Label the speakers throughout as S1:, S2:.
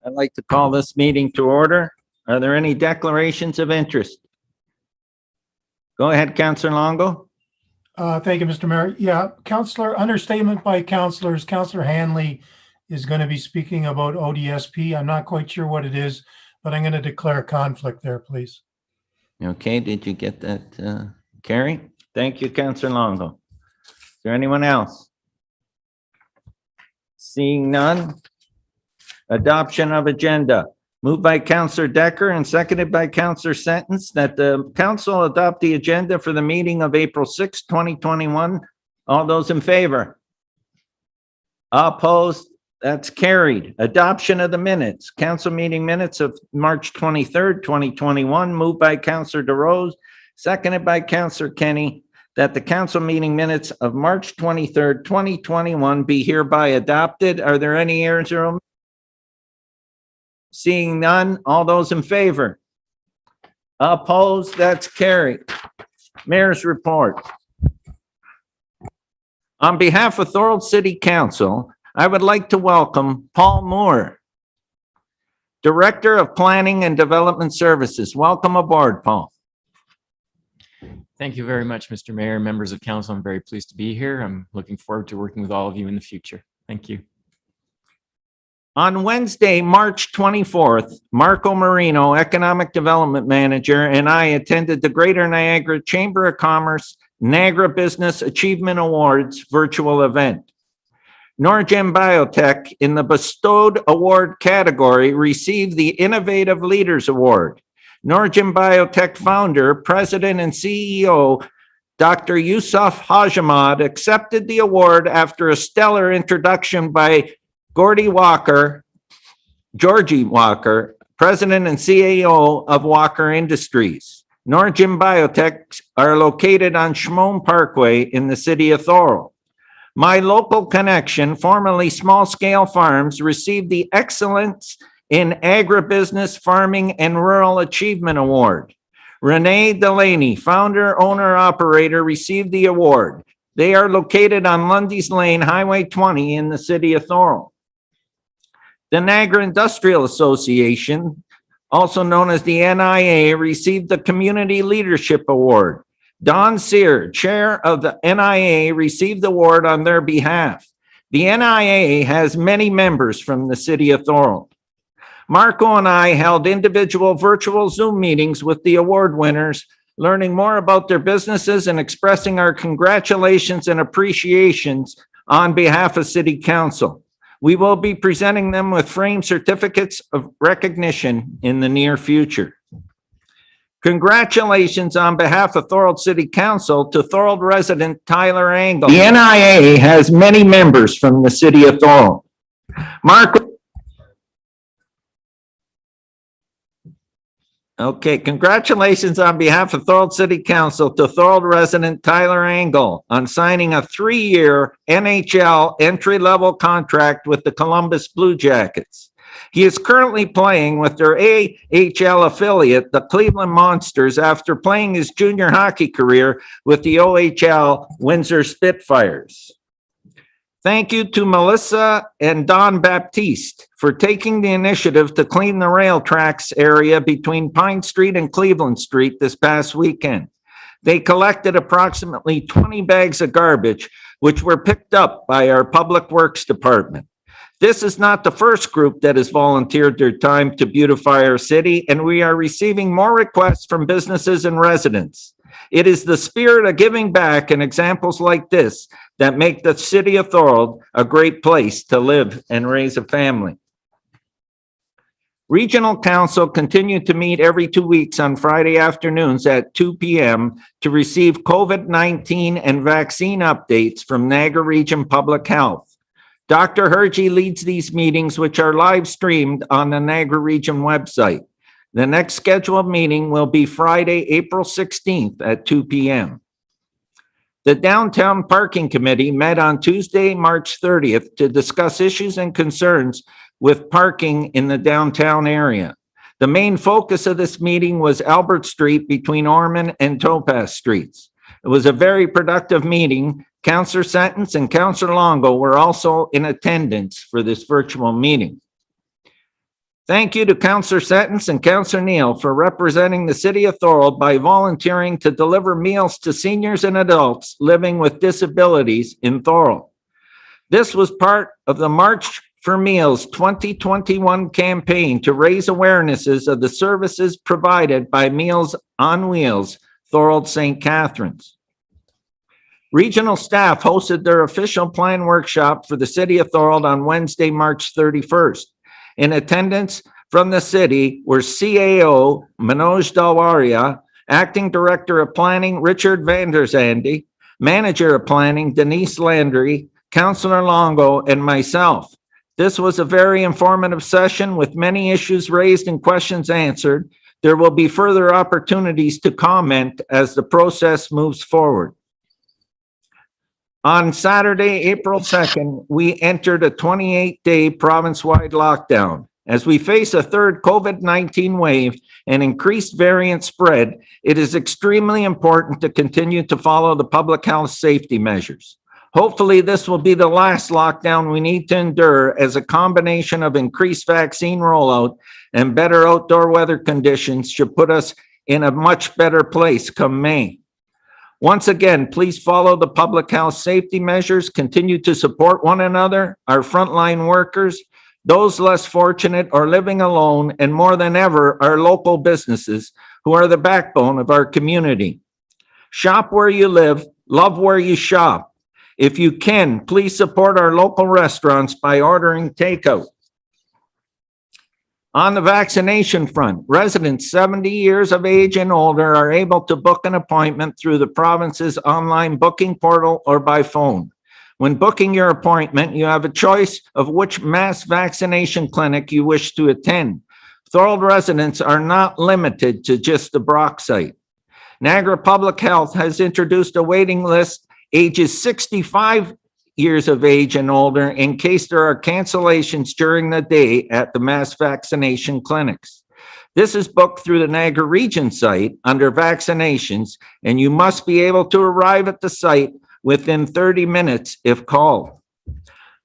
S1: I'd like to call this meeting to order. Are there any declarations of interest? Go ahead, Councillor Longo.
S2: Thank you, Mr. Mayor. Yeah, Councillor, understatement by councillors. Councillor Hanley is going to be speaking about ODSP. I'm not quite sure what it is, but I'm going to declare conflict there, please.
S1: Okay, did you get that, Carrie? Thank you, Councillor Longo. Is there anyone else? Seeing none. Adoption of agenda. Moved by Councillor Decker and seconded by Councillor Sentence that the council adopt the agenda for the meeting of April 6, 2021. All those in favor? Opposed? That's carried. Adoption of the minutes. Council meeting minutes of March 23rd, 2021. Moved by Councillor DeRose, seconded by Councillor Kenny, that the council meeting minutes of March 23rd, 2021 be hereby adopted. Are there any errors or omissions? Seeing none, all those in favor? Opposed? That's carried. Mayor's report. On behalf of Thorold City Council, I would like to welcome Paul Moore, Director of Planning and Development Services. Welcome aboard, Paul.
S3: Thank you very much, Mr. Mayor, members of council. I'm very pleased to be here. I'm looking forward to working with all of you in the future. Thank you.
S1: On Wednesday, March 24th, Marco Marino, Economic Development Manager, and I attended the Greater Niagara Chamber of Commerce Niagara Business Achievement Awards virtual event. Norgem Biotech, in the bestowed award category, received the Innovative Leaders Award. Norgem Biotech founder, president, and CEO, Dr. Yusuf Hajamad, accepted the award after a stellar introduction by Georgie Walker, president and CEO of Walker Industries. Norgem Biotech are located on Schmone Parkway in the city of Thorold. My Local Connection, formerly Small Scale Farms, received the Excellence in Agribusiness, Farming, and Rural Achievement Award. Renee Delaney, founder, owner, operator, received the award. They are located on Lundy's Lane, Highway 20 in the city of Thorold. The Niagara Industrial Association, also known as the NIA, received the Community Leadership Award. Don Sear, chair of the NIA, received the award on their behalf. The NIA has many members from the city of Thorold. Marco and I held individual virtual Zoom meetings with the award winners, learning more about their businesses and expressing our congratulations and appreciations on behalf of City Council. We will be presenting them with framed certificates of recognition in the near future. Congratulations on behalf of Thorold City Council to Thorold resident Tyler Angle. The NIA has many members from the city of Thorold. Okay, congratulations on behalf of Thorold City Council to Thorold resident Tyler Angle on signing a 3-year NHL entry-level contract with the Columbus Blue Jackets. He is currently playing with their AHL affiliate, the Cleveland Monsters, after playing his junior hockey career with the OHL Windsor Spitfires. Thank you to Melissa and Don Baptiste for taking the initiative to clean the rail tracks area between Pine Street and Cleveland Street this past weekend. They collected approximately 20 bags of garbage, which were picked up by our Public Works Department. This is not the first group that has volunteered their time to beautify our city, and we are receiving more requests from businesses and residents. It is the spirit of giving back and examples like this that make the city of Thorold a great place to live and raise a family. Regional Council continued to meet every 2 weeks on Friday afternoons at 2 p.m. to receive COVID-19 and vaccine updates from Niagara Region Public Health. Dr. Hergy leads these meetings, which are live streamed on the Niagara Region website. The next scheduled meeting will be Friday, April 16th at 2 p.m. The Downtown Parking Committee met on Tuesday, March 30th to discuss issues and concerns with parking in the downtown area. The main focus of this meeting was Albert Street between Ormond and Topaz Streets. It was a very productive meeting. Councillor Sentence and Councillor Longo were also in attendance for this virtual meeting. Thank you to Councillor Sentence and Councillor Neal for representing the city of Thorold by volunteering to deliver meals to seniors and adults living with disabilities in Thorold. This was part of the March for Meals 2021 campaign to raise awarenesses of the services provided by Meals on Wheels, Thorold St. Catharines. Regional staff hosted their official plan workshop for the city of Thorold on Wednesday, March 31st. In attendance from the city were CAO Manoj Dalwaria, Acting Director of Planning Richard Vanderzande, Manager of Planning Denise Landry, Councillor Longo, and myself. This was a very informative session with many issues raised and questions answered. There will be further opportunities to comment as the process moves forward. On Saturday, April 2nd, we entered a 28-day province-wide lockdown. As we face a third COVID-19 wave and increased variant spread, it is extremely important to continue to follow the public health safety measures. Hopefully, this will be the last lockdown we need to endure, as a combination of increased vaccine rollout and better outdoor weather conditions should put us in a much better place come May. Once again, please follow the public health safety measures, continue to support one another, our frontline workers, those less fortunate or living alone, and more than ever, our local businesses who are the backbone of our community. Shop where you live, love where you shop. If you can, please support our local restaurants by ordering takeout. On the vaccination front, residents 70 years of age and older are able to book an appointment through the province's online booking portal or by phone. When booking your appointment, you have a choice of which mass vaccination clinic you wish to attend. Thorold residents are not limited to just the Brock site. Niagara Public Health has introduced a waiting list ages 65 years of age and older in case there are cancellations during the day at the mass vaccination clinics. This is booked through the Niagara Region site under vaccinations, and you must be able to arrive at the site within 30 minutes if called.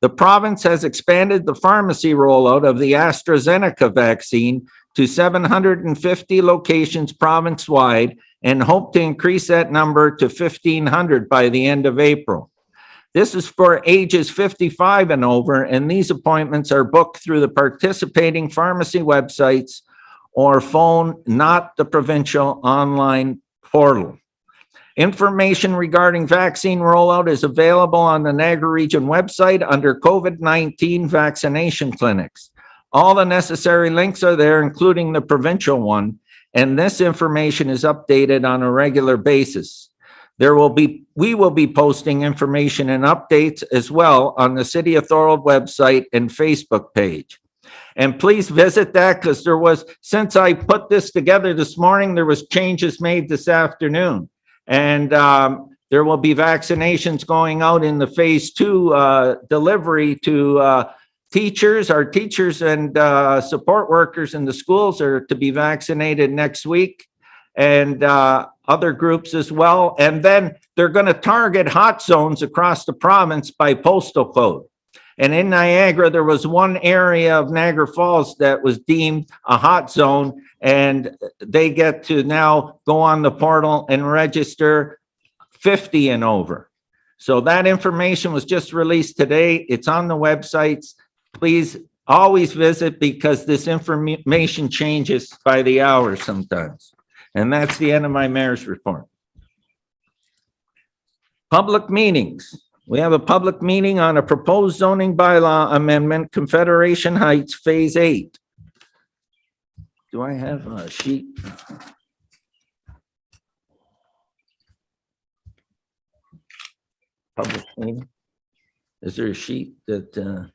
S1: The province has expanded the pharmacy rollout of the AstraZeneca vaccine to 750 locations province-wide and hope to increase that number to 1,500 by the end of April. This is for ages 55 and over, and these appointments are booked through the participating pharmacy websites or phone, not the provincial online portal. Information regarding vaccine rollout is available on the Niagara Region website under COVID-19 vaccination clinics. All the necessary links are there, including the provincial one, and this information is updated on a regular basis. We will be posting information and updates as well on the City of Thorold website and Facebook page. And please visit that, because since I put this together this morning, there was changes made this afternoon. And there will be vaccinations going out in the phase 2 delivery to teachers. Our teachers and support workers in the schools are to be vaccinated next week, and other groups as well. And then they're going to target hot zones across the province by postal code. And in Niagara, there was one area of Niagara Falls that was deemed a hot zone, and they get to now go on the portal and register 50 and over. So that information was just released today. It's on the websites. Please always visit, because this information changes by the hour sometimes. And that's the end of my mayor's report. Public meetings. We have a public meeting on a proposed zoning bylaw amendment, Confederation Heights, Phase 8. Do I have a sheet? Public meeting. Is there a sheet that...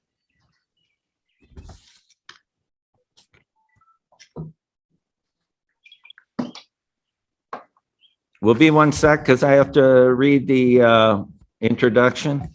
S1: Will be one sec, because I have to read the introduction.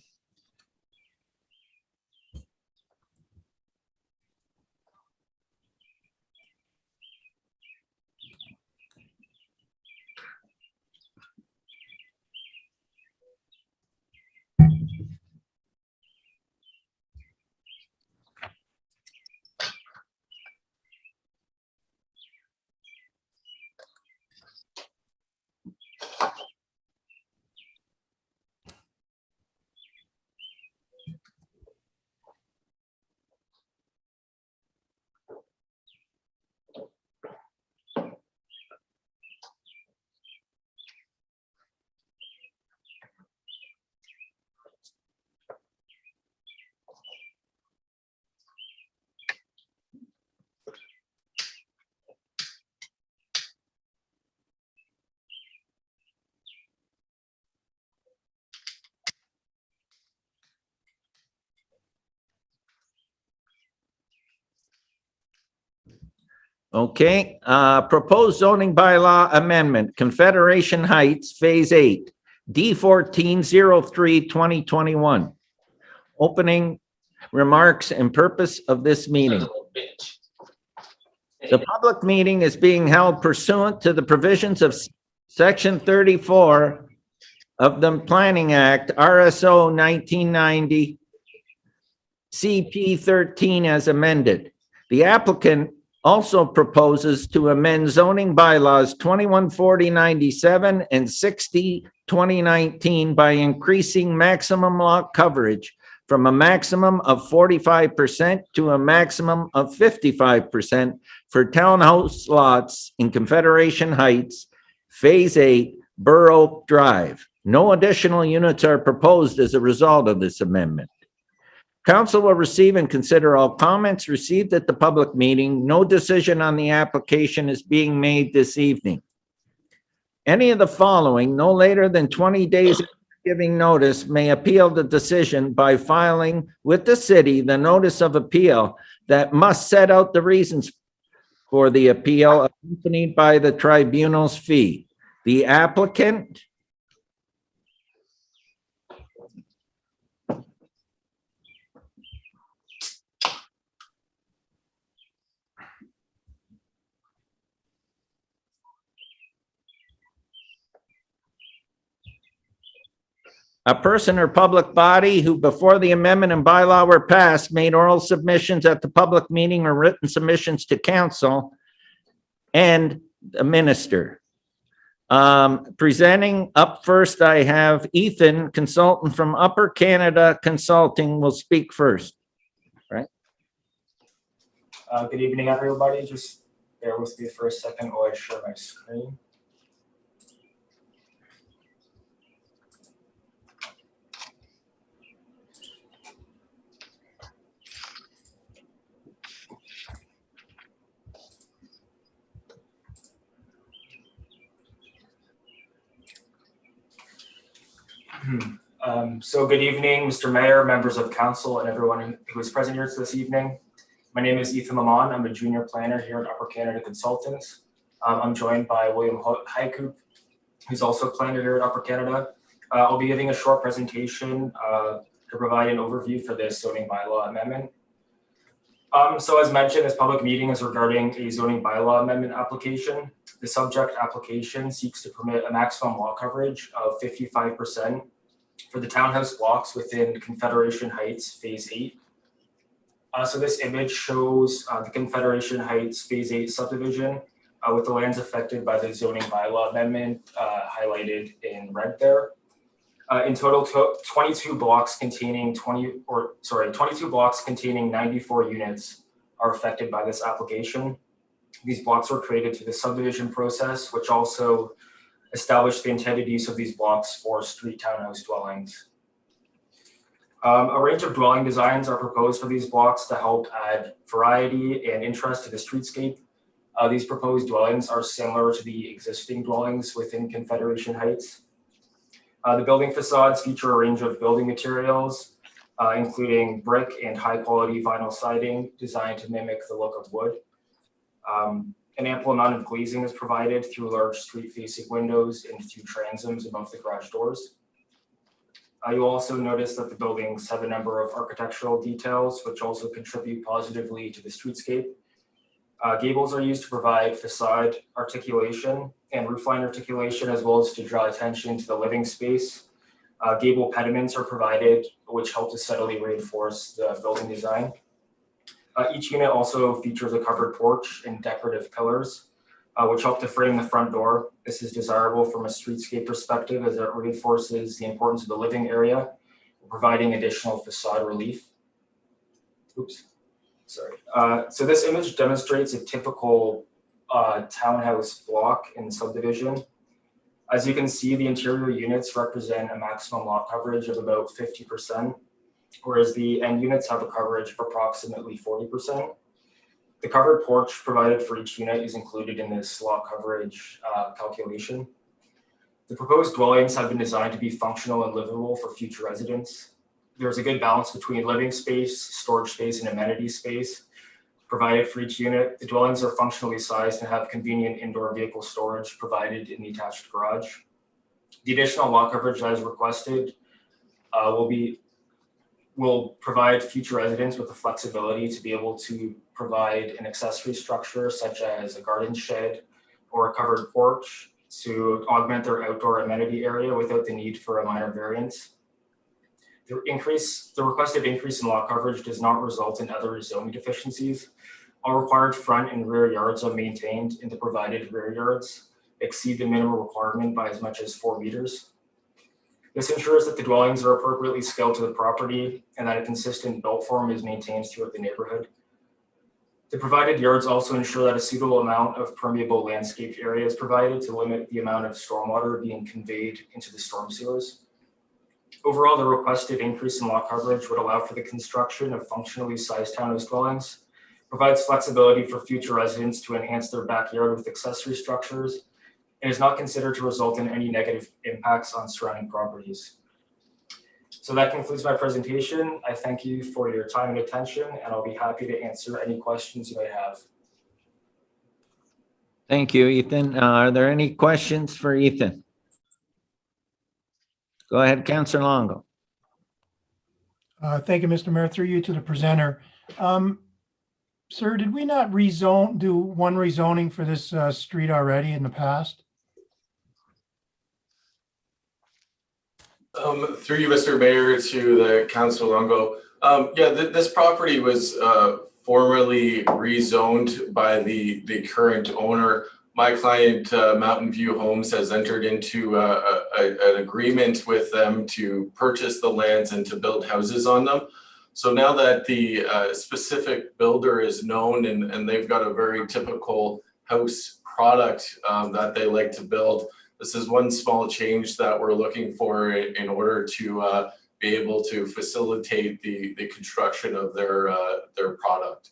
S1: Okay, proposed zoning bylaw amendment, Confederation Heights, Phase 8, D1403-2021. Opening remarks and purpose of this meeting. The public meeting is being held pursuant to the provisions of Section 34 of the Planning Act, RSO 1990, CP 13 as amended. The applicant also proposes to amend zoning bylaws 2140-97 and 60-2019 by increasing maximum lot coverage from a maximum of 45% to a maximum of 55% for townhouse lots in Confederation Heights, Phase 8, Burr Oak Drive. No additional units are proposed as a result of this amendment. Council will receive and consider all comments received at the public meeting. No decision on the application is being made this evening. Any of the following, no later than 20 days after giving notice, may appeal the decision by filing with the city the notice of appeal that must set out the reasons for the appeal accompanied by the tribunal's fee. The applicant, a person or public body who before the amendment and bylaw were passed made oral submissions at the public meeting or written submissions to council and the minister. Presenting up first, I have Ethan, consultant from Upper Canada Consulting, will speak first. Right.
S4: Good evening, everybody. Just bear with me for a second while I share my screen. So good evening, Mr. Mayor, members of council, and everyone who is present here this evening. My name is Ethan Lamont. I'm a junior planner here at Upper Canada Consultants. I'm joined by William Haiku, who's also a planner here at Upper Canada. I'll be giving a short presentation to provide an overview for this zoning bylaw amendment. So as mentioned, this public meeting is regarding a zoning bylaw amendment application. The subject application seeks to permit a maximum lot coverage of 55% for the townhouse blocks within Confederation Heights Phase 8. So this image shows the Confederation Heights Phase 8 subdivision with the lands affected by the zoning bylaw amendment highlighted in red there. In total, 22 blocks containing 22 blocks containing 94 units are affected by this application. These blocks were created through the subdivision process, which also established the intended use of these blocks for street townhouse dwellings. A range of dwelling designs are proposed for these blocks to help add variety and interest to the streetscape. These proposed dwellings are similar to the existing dwellings within Confederation Heights. The building facades feature a range of building materials, including brick and high-quality vinyl siding designed to mimic the look of wood. An ample amount of glazing is provided through large street-facing windows and through transoms above the garage doors. You'll also notice that the buildings have a number of architectural details, which also contribute positively to the streetscape. Gables are used to provide facade articulation and roofline articulation, as well as to draw attention to the living space. Gable pediments are provided, which help to subtly reinforce the building design. Each unit also features a covered porch and decorative pillars, which help to frame the front door. This is desirable from a streetscape perspective as it reinforces the importance of the living area, providing additional facade relief. Oops, sorry. So this image demonstrates a typical townhouse block in subdivision. As you can see, the interior units represent a maximum lot coverage of about 50%, whereas the end units have a coverage of approximately 40%. The covered porch provided for each unit is included in this lot coverage calculation. The proposed dwellings have been designed to be functional and livable for future residents. There's a good balance between living space, storage space, and amenity space, provided for each unit. The dwellings are functionally sized and have convenient indoor vehicle storage provided in the attached garage. The additional lot coverage as requested will provide future residents with the flexibility to be able to provide an accessory structure such as a garden shed or a covered porch to augment their outdoor amenity area without the need for a minor variance. The requested increase in lot coverage does not result in other zoning deficiencies. All required front and rear yards are maintained, and the provided rear yards exceed the minimum requirement by as much as 4 meters. This ensures that the dwellings are appropriately scaled to the property and that a consistent built form is maintained throughout the neighborhood. The provided yards also ensure that a suitable amount of permeable landscape area is provided to limit the amount of stormwater being conveyed into the storm sewers. Overall, the requested increase in lot coverage would allow for the construction of functionally sized townhouse dwellings, provides flexibility for future residents to enhance their backyard with accessory structures, and is not considered to result in any negative impacts on surrounding properties. So that concludes my presentation. I thank you for your time and attention, and I'll be happy to answer any questions you may have.
S1: Thank you, Ethan. Are there any questions for Ethan? Go ahead, Councillor Longo.
S2: Thank you, Mr. Mayor. Through you to the presenter. Sir, did we not do one rezoning for this street already in the past?
S5: Through you, Mr. Mayor, to the Councilor Longo. This property was formerly rezoned by the current owner. My client, Mountain View Homes, has entered into an agreement with them to purchase the lands and to build houses on them. So now that the specific builder is known and they've got a very typical house product that they like to build, this is one small change that we're looking for in order to be able to facilitate the construction of their product.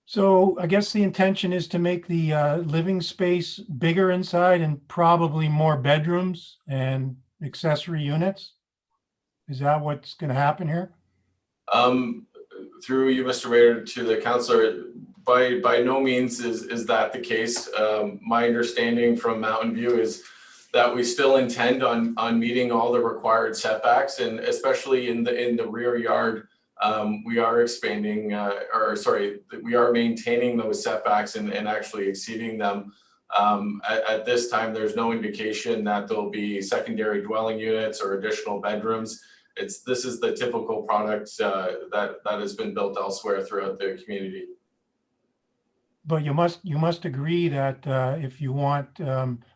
S2: So I guess the intention is to make the living space bigger inside and probably more bedrooms and accessory units. Is that what's going to happen here?
S5: Through you, Mr. Mayor, to the councillor, by no means is that the case. My understanding from Mountain View is that we still intend on meeting all the required setbacks, and especially in the rear yard, we are expanding, we are maintaining those setbacks and actually exceeding them. At this time, there's no indication that there'll be secondary dwelling units or additional bedrooms. This is the typical product that has been built elsewhere throughout the community.
S2: But you must agree that if you want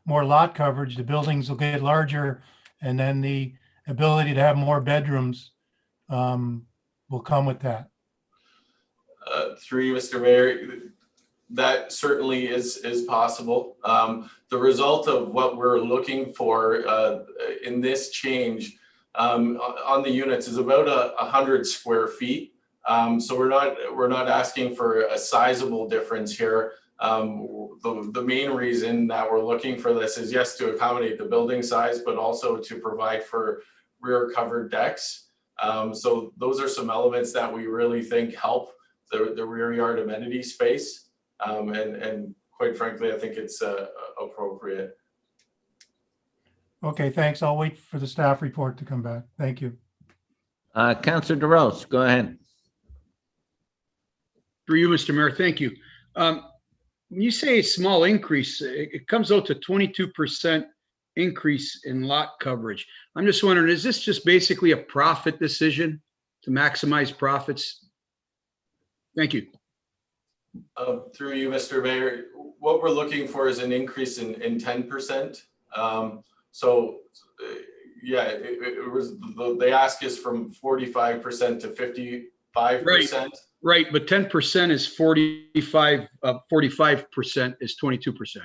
S2: more lot coverage, the buildings will get larger, and then the ability to have more bedrooms will come with that.
S5: Through you, Mr. Mayor, that certainly is possible. The result of what we're looking for in this change on the units is about 100 square feet. So we're not asking for a sizable difference here. The main reason that we're looking for this is, yes, to accommodate the building size, but also to provide for rear covered decks. So those are some elements that we really think help the rear yard amenity space. And quite frankly, I think it's appropriate.
S2: Okay, thanks. I'll wait for the staff report to come back. Thank you.
S1: Councillor DeRose, go ahead.
S6: Through you, Mr. Mayor, thank you. When you say a small increase, it comes out to 22% increase in lot coverage. I'm just wondering, is this just basically a profit decision to maximize profits? Thank you.
S5: Through you, Mr. Mayor, what we're looking for is an increase in 10%. It was the ask is from 45% to 55%.
S6: Right, but 10% is 45. 45% is 22%.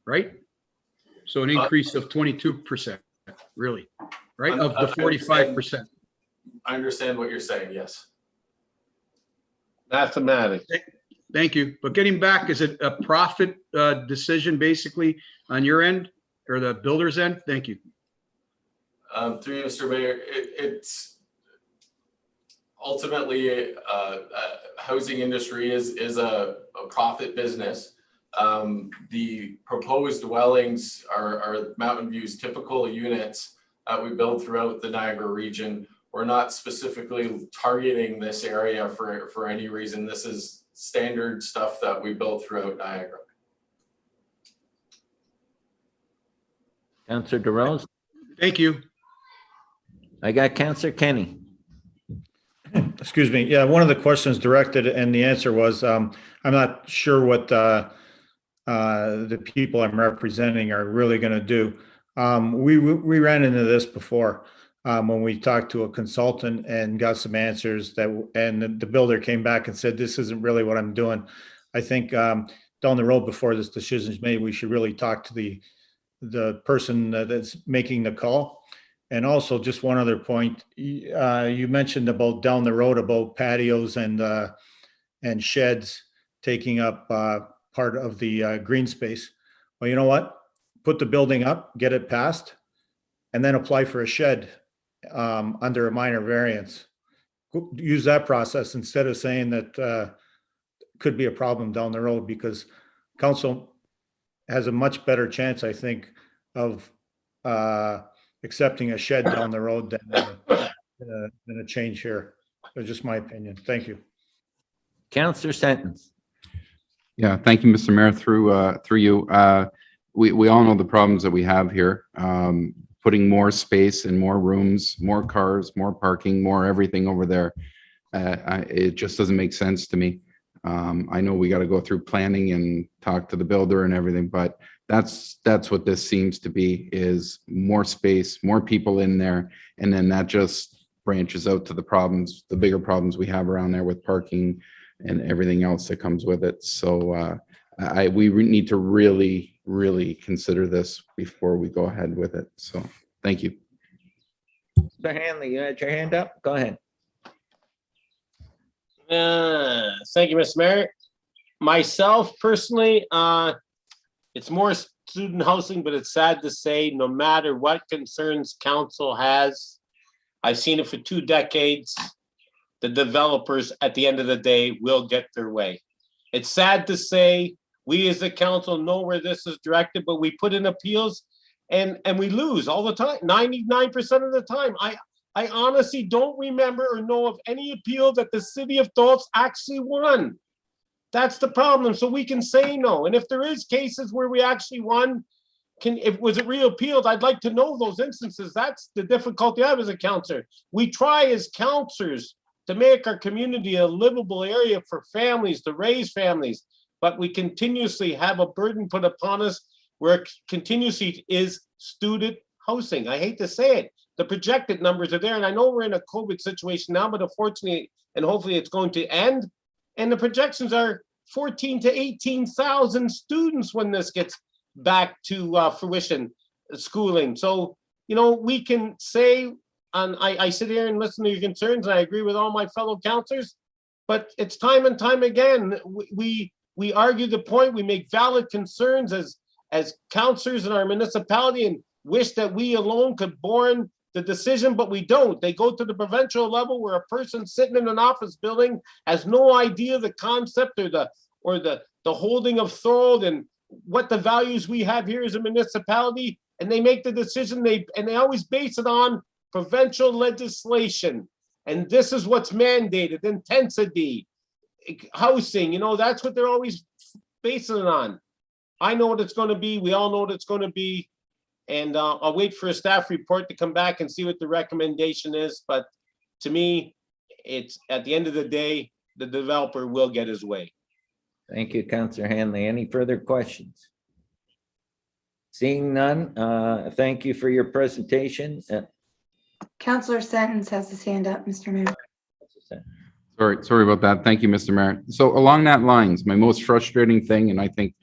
S6: Right. So an increase of 22%, really, right? Of the 45%.
S5: I understand what you're saying. Yes.
S7: Mathematics.
S6: Thank you. But getting back, is it a profit decision basically on your end or the builder's end? Thank you.
S5: Through you, Mr. Mayor, it's ultimately, housing industry is a profit business. The proposed dwellings are Mountain View's typical units we build throughout the Niagara region. We're not specifically targeting this area for any reason. This is standard stuff that we build throughout Niagara.
S1: Councillor DeRose.
S6: Thank you.
S1: I got Councillor Kenny.
S7: Excuse me. Yeah, one of the questions directed and the answer was, I'm not sure what the people I'm representing are really going to do. We ran into this before when we talked to a consultant and got some answers and the builder came back and said, this isn't really what I'm doing. I think down the road before this decision is made, we should really talk to the person that's making the call. And also just one other point, you mentioned about down the road about patios and sheds taking up part of the green space. Well, you know what? Put the building up, get it passed, and then apply for a shed under a minor variance. Use that process instead of saying that could be a problem down the road, because council has a much better chance, I think, of accepting a shed down the road than a change here. That's just my opinion. Thank you.
S1: Councillor Sentence.
S8: Yeah, thank you, Mr. Mayor. Through you, we all know the problems that we have here. Putting more space and more rooms, more cars, more parking, more everything over there. It just doesn't make sense to me. I know we got to go through planning and talk to the builder and everything, but that's what this seems to be, is more space, more people in there, and then that just branches out to the problems, the bigger problems we have around there with parking and everything else that comes with it. So we need to really consider this before we go ahead with it. So thank you.
S1: Mr. Hanley, you had your hand up? Go ahead.
S9: Thank you, Mr. Mayor. Myself personally, it's more student housing, but it's sad to say, no matter what concerns council has, I've seen it for 2 decades, the developers at the end of the day will get their way. It's sad to say, we as a council know where this is directed, but we put in appeals and we lose all the time, 99% of the time. I honestly don't remember or know of any appeal that the city of Thorold actually won. That's the problem. So we can say no. And if there is cases where we actually won, was it reappealed? I'd like to know those instances. That's the difficulty I have as a counselor. We try as counselors to make our community a livable area for families, to raise families, but we continuously have a burden put upon us where continuously is student housing. I hate to say it. The projected numbers are there, and I know we're in a COVID situation now, but unfortunately, and hopefully it's going to end, and the projections are 14 to 18,000 students when this gets back to fruition, schooling. So, you know, we can say, and I sit here and listen to your concerns, and I agree with all my fellow counselors, but it's time and time again, we argue the point, we make valid concerns as counselors in our municipality and wish that we alone could born the decision, but we don't. They go to the provincial level where a person sitting in an office building has no idea the concept or the holding of Thorold and what the values we have here as a municipality, and they make the decision. They always base it on provincial legislation, and this is what's mandated: intensity, housing. You know, that's what they're always basing it on. I know what it's going to be. We all know what it's going to be. And I'll wait for a staff report to come back and see what the recommendation is. But to me, it's at the end of the day, the developer will get his way.
S1: Thank you, Councillor Hanley. Any further questions? Seeing none, thank you for your presentation.
S10: Councillor Sentence has his hand up, Mr. Mayor.
S8: Sorry about that. Thank you, Mr. Mayor. So along that lines, my most frustrating thing, and I think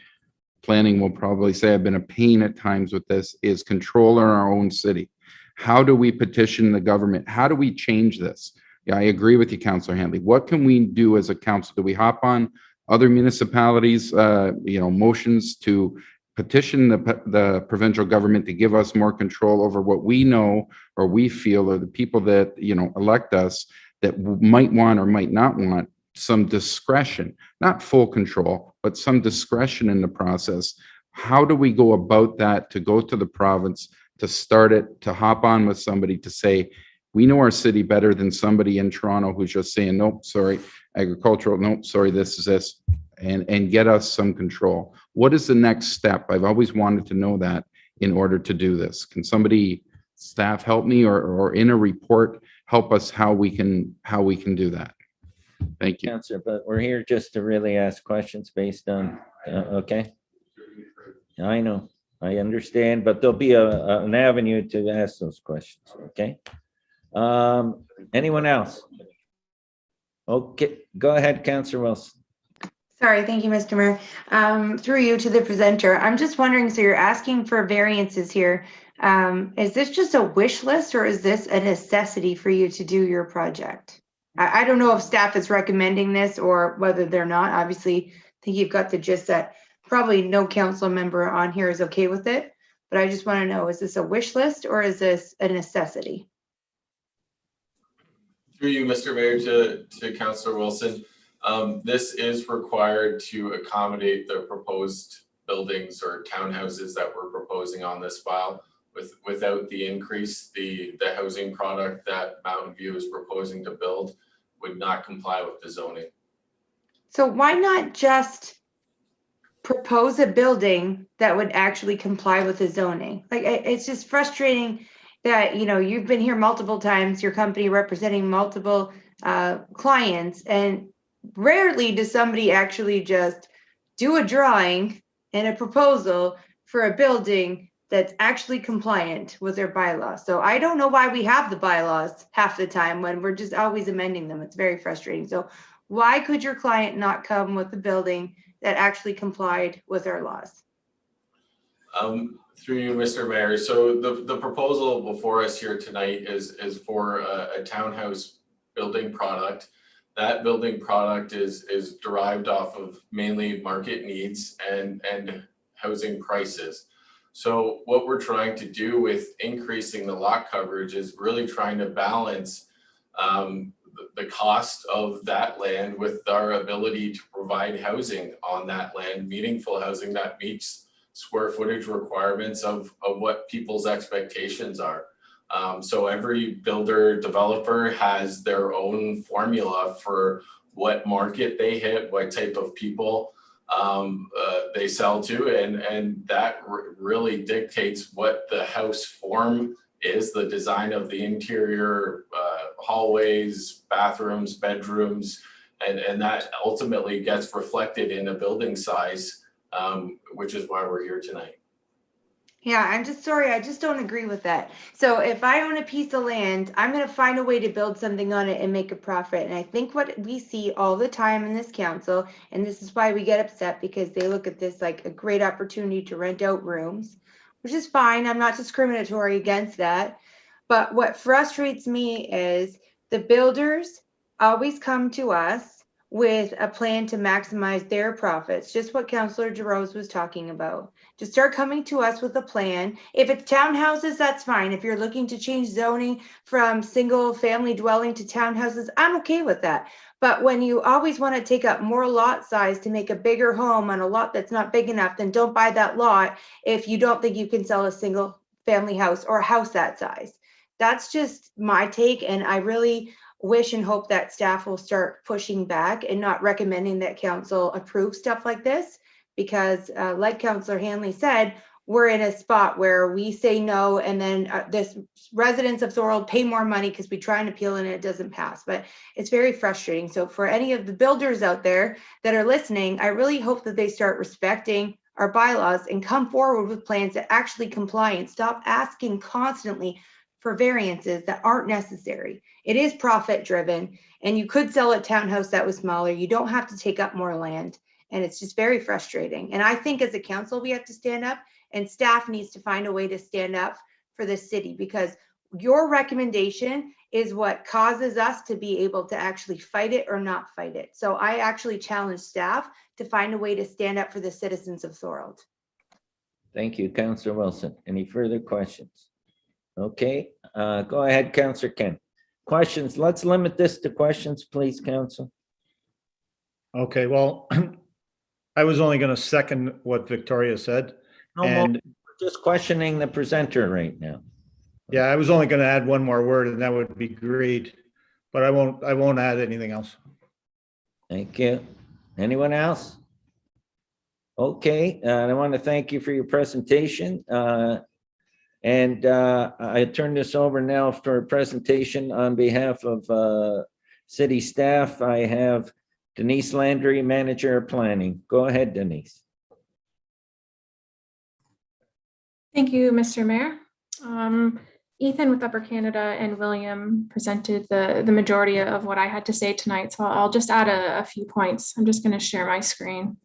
S8: planning will probably say I've been a pain at times with this, is control in our own city. How do we petition the government? How do we change this? Yeah, I agree with you, Councillor Hanley. What can we do as a council? Do we hop on other municipalities, motions to petition the provincial government to give us more control over what we know or we feel are the people that, elect us that might want or might not want some discretion, not full control, but some discretion in the process. How do we go about that to go to the province, to start it, to hop on with somebody to say, we know our city better than somebody in Toronto who's just saying, nope, sorry, agricultural, nope, sorry, this is this, and get us some control. What is the next step? I've always wanted to know that in order to do this. Can somebody, staff, help me, or in a report, help us how we can do that? Thank you.
S1: Counselor, but we're here just to really ask questions based on, okay? I know, I understand, but there'll be an avenue to ask those questions, okay? Anyone else? Okay, go ahead, Counselor Wilson.
S10: Sorry, thank you, Mr. Mayor. Through you to the presenter, I'm just wondering, so you're asking for variances here. Is this just a wish list or is this a necessity for you to do your project? I don't know if staff is recommending this or whether they're not. Obviously, I think you've got the gist that probably no council member on here is okay with it. But I just want to know, is this a wish list or is this a necessity?
S5: Through you, Mr. Mayor, to Councillor Wilson. This is required to accommodate the proposed buildings or townhouses that we're proposing on this file. Without the increase, the housing product that Mountain View is proposing to build would not comply with the zoning.
S10: So why not just propose a building that would actually comply with the zoning? Like, it's just frustrating that, you know, you've been here multiple times, your company representing multiple clients, and rarely does somebody actually just do a drawing and a proposal for a building that's actually compliant with their bylaws. So I don't know why we have the bylaws half the time when we're just always amending them. It's very frustrating. So why could your client not come with a building that actually complied with our laws?
S5: Through you, Mr. Mayor. So the proposal before us here tonight is for a townhouse building product. That building product is derived off of mainly market needs and housing prices. So what we're trying to do with increasing the lot coverage is really trying to balance the cost of that land with our ability to provide housing on that land, meaningful housing that meets square footage requirements of what people's expectations are. So every builder developer has their own formula for what market they hit, what type of people they sell to, and that really dictates what the house form is, the design of the interior, hallways, bathrooms, bedrooms, and that ultimately gets reflected in a building size, which is why we're here tonight.
S10: Yeah, I'm just sorry. I just don't agree with that. So if I own a piece of land, I'm going to find a way to build something on it and make a profit. And I think what we see all the time in this council, and this is why we get upset, because they look at this like a great opportunity to rent out rooms, which is fine. I'm not discriminatory against that. But what frustrates me is the builders always come to us with a plan to maximize their profits, just what Councillor Giroux was talking about. To start coming to us with a plan. If it's townhouses, that's fine. If you're looking to change zoning from single family dwelling to townhouses, I'm okay with that. But when you always want to take up more lot size to make a bigger home on a lot that's not big enough, then don't buy that lot if you don't think you can sell a single family house or a house that size. That's just my take, and I really wish and hope that staff will start pushing back and not recommending that council approve stuff like this, because like Councillor Hanley said, we're in a spot where we say no, and then this residents of Thorold pay more money because we try and appeal and it doesn't pass. But it's very frustrating. So for any of the builders out there that are listening, I really hope that they start respecting our bylaws and come forward with plans that actually comply and stop asking constantly for variances that aren't necessary. It is profit driven, and you could sell a townhouse that was smaller. You don't have to take up more land, and it's just very frustrating. And I think as a council, we have to stand up, and staff needs to find a way to stand up for the city, because your recommendation is what causes us to be able to actually fight it or not fight it. So I actually challenge staff to find a way to stand up for the citizens of Thorold.
S1: Thank you, Councillor Wilson. Any further questions? Okay, go ahead, Councillor Ken. questions. Let's limit this to questions, please, council.
S7: Okay, well, I was only going to second what Victoria said.
S1: No more,
S7: And
S1: just questioning the presenter right now.
S7: yeah, I was only going to add one more word, and that would be greed, but I won't add anything else.
S1: Thank you. Anyone else? Okay, I want to thank you for your presentation. And I turn this over now for a presentation on behalf of city staff. I have Denise Landry, Manager of Planning. Go ahead, Denise.
S11: Thank you, Mr. Mayor. Ethan with Upper Canada and William presented the majority of what I had to say tonight, so I'll just add a few points. I'm just going to share my screen.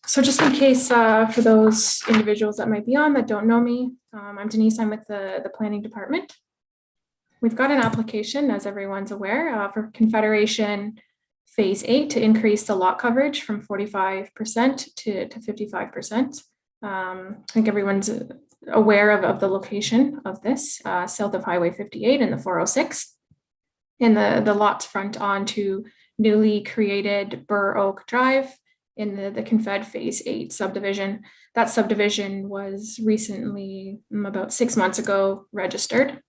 S11: So just in case for those individuals that might be on that don't know me, I'm Denise, I'm with the planning department. We've got an application, as everyone's aware, for Confederation Phase 8 to increase the lot coverage from 45% to 55%. I think everyone's aware of the location of this, south of Highway 58 and the 406. And the lots front onto newly created Burr Oak Drive in the Confed Phase 8 subdivision. That subdivision was recently, about 6 months ago, registered.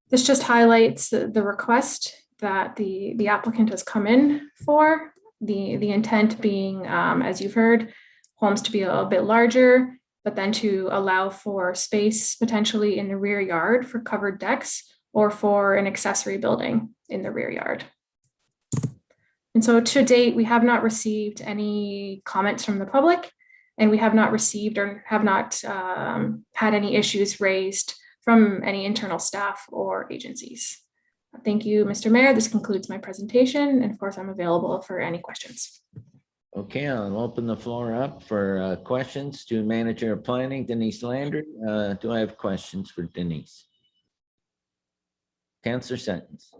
S11: This just highlights the request that the applicant has come in for. The intent being, as you've heard, homes to be a bit larger, but then to allow for space potentially in the rear yard for covered decks or for an accessory building in the rear yard. And so to date, we have not received any comments from the public, and we have not received or have not had any issues raised from any internal staff or agencies. Thank you, Mr. Mayor. This concludes my presentation, and of course, I'm available for any questions.
S1: Okay, I'll open the floor up for questions to Manager of Planning, Denise Landry. Do I have questions for Denise? Councillor Sentence.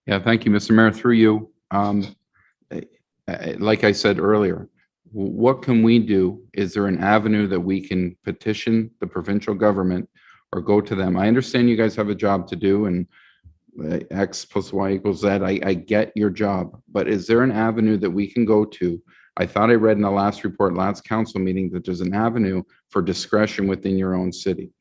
S8: Yeah, thank you, Mr. Mayor. Through you, like I said earlier, what can we do? Is there an avenue that we can petition the provincial government or go to them? I understand you guys have a job to do, and X plus Y equals Z. I get your job, but is there an avenue that we can go to? I thought I read in the last report, last council meeting, that there's an avenue for discretion within your own city.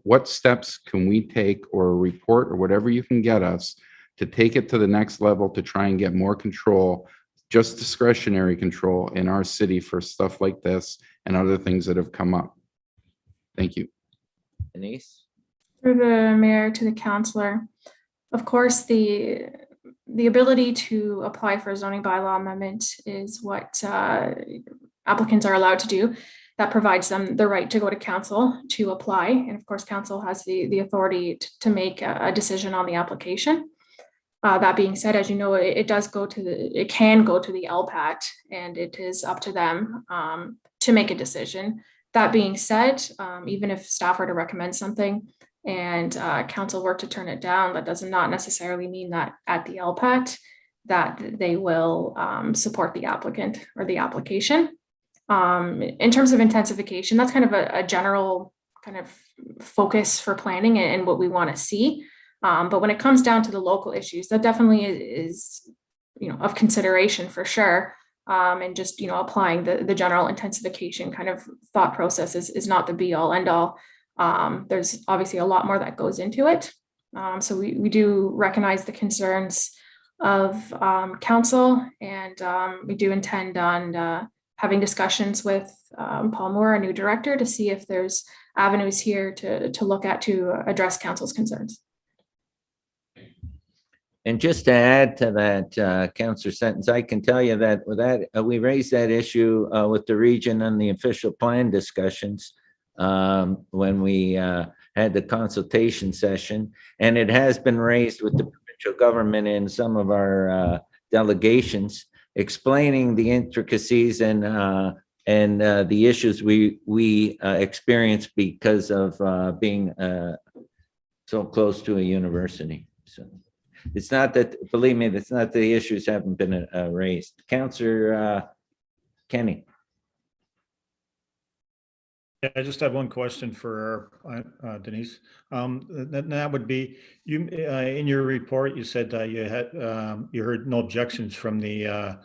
S8: What steps can we take, or a report or whatever you can get us to take it to the next level to try and get more control, just discretionary control in our city for stuff like this and other things that have come up? Thank you.
S1: Denise?
S11: Through the mayor to the councillor, of course, the ability to apply for a zoning bylaw amendment is what applicants are allowed to do. That provides them the right to go to council to apply. And of course, council has the authority to make a decision on the application. That being said, as you know, it can go to the LPAT, and it is up to them to make a decision. That being said, even if staff were to recommend something and council were to turn it down, that does not necessarily mean that at the LPAT that they will support the applicant or the application. In terms of intensification, that's kind of a general kind of focus for planning and what we want to see. But when it comes down to the local issues, that definitely is of consideration for sure. And just, applying the general intensification kind of thought process is not the be all end all. There's obviously a lot more that goes into it. So we do recognize the concerns of council, and we do intend on having discussions with Paul Moore, our new director, to see if there's avenues here to look at to address council's concerns.
S1: And just to add to that, Councillor Sentence, I can tell you that with that, we raised that issue with the region on the official plan discussions when we had the consultation session, and it has been raised with the provincial government in some of our delegations, explaining the intricacies and and the issues we experience because of being so close to a university. So it's not that, believe me, it's not the issues haven't been raised. Councillor Kenny.
S7: Yeah, I just have one question for Denise. That would be, you, in your report, you said you heard no objections from the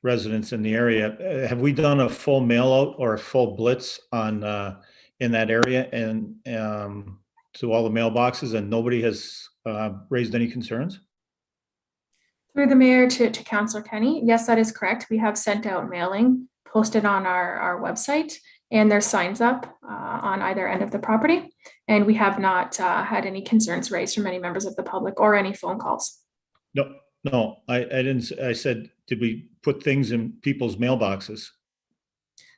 S7: residents in the area. Have we done a full mail out or a full blitz on in that area and to all the mailboxes, and nobody has raised any concerns?
S11: Through the mayor to Councillor Kenny, yes, that is correct. We have sent out mailing posted on our website, and there's signs up on either end of the property. And we have not had any concerns raised from any members of the public or any phone calls.
S7: No, I didn't. I said, did we put things in people's mailboxes?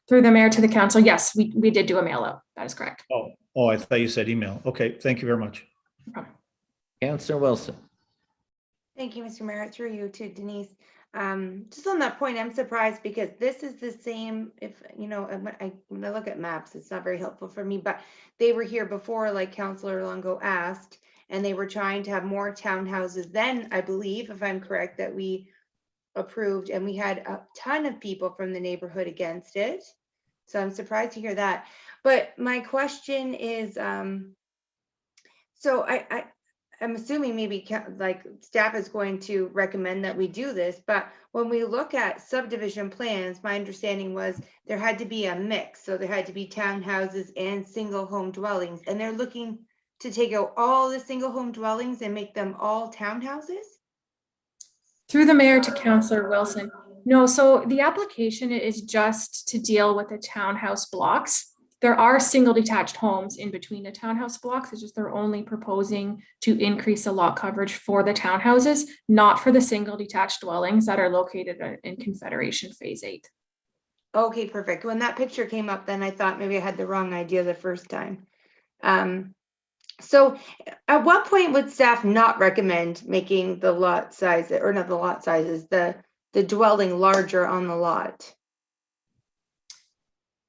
S11: Through the mayor to the council, yes, we did do a mail out. That is correct.
S7: Oh, I thought you said email. Okay, thank you very much.
S11: No problem.
S1: Councillor Wilson.
S10: Thank you, Mr. Mayor. Through you to Denise. Just on that point, I'm surprised because this is the same, if, you know, when I look at maps, it's not very helpful for me, but they were here before, like Councillor Longo asked, and they were trying to have more townhouses than, I believe, if I'm correct, that we approved, and we had a ton of people from the neighborhood against it. So I'm surprised to hear that. But my question is, so I'm assuming maybe like staff is going to recommend that we do this, but when we look at subdivision plans, my understanding was there had to be a mix. So there had to be townhouses and single home dwellings, and they're looking to take out all the single home dwellings and make them all townhouses?
S11: Through the mayor to Councillor Wilson. No, so the application is just to deal with the townhouse blocks. There are single detached homes in between the townhouse blocks. It's just they're only proposing to increase the lot coverage for the townhouses, not for the single detached dwellings that are located in Confederation Phase 8.
S10: Okay, perfect. When that picture came up, then I thought maybe I had the wrong idea the first time. So at what point would staff not recommend making the lot size, or not the lot sizes, the dwelling larger on the lot?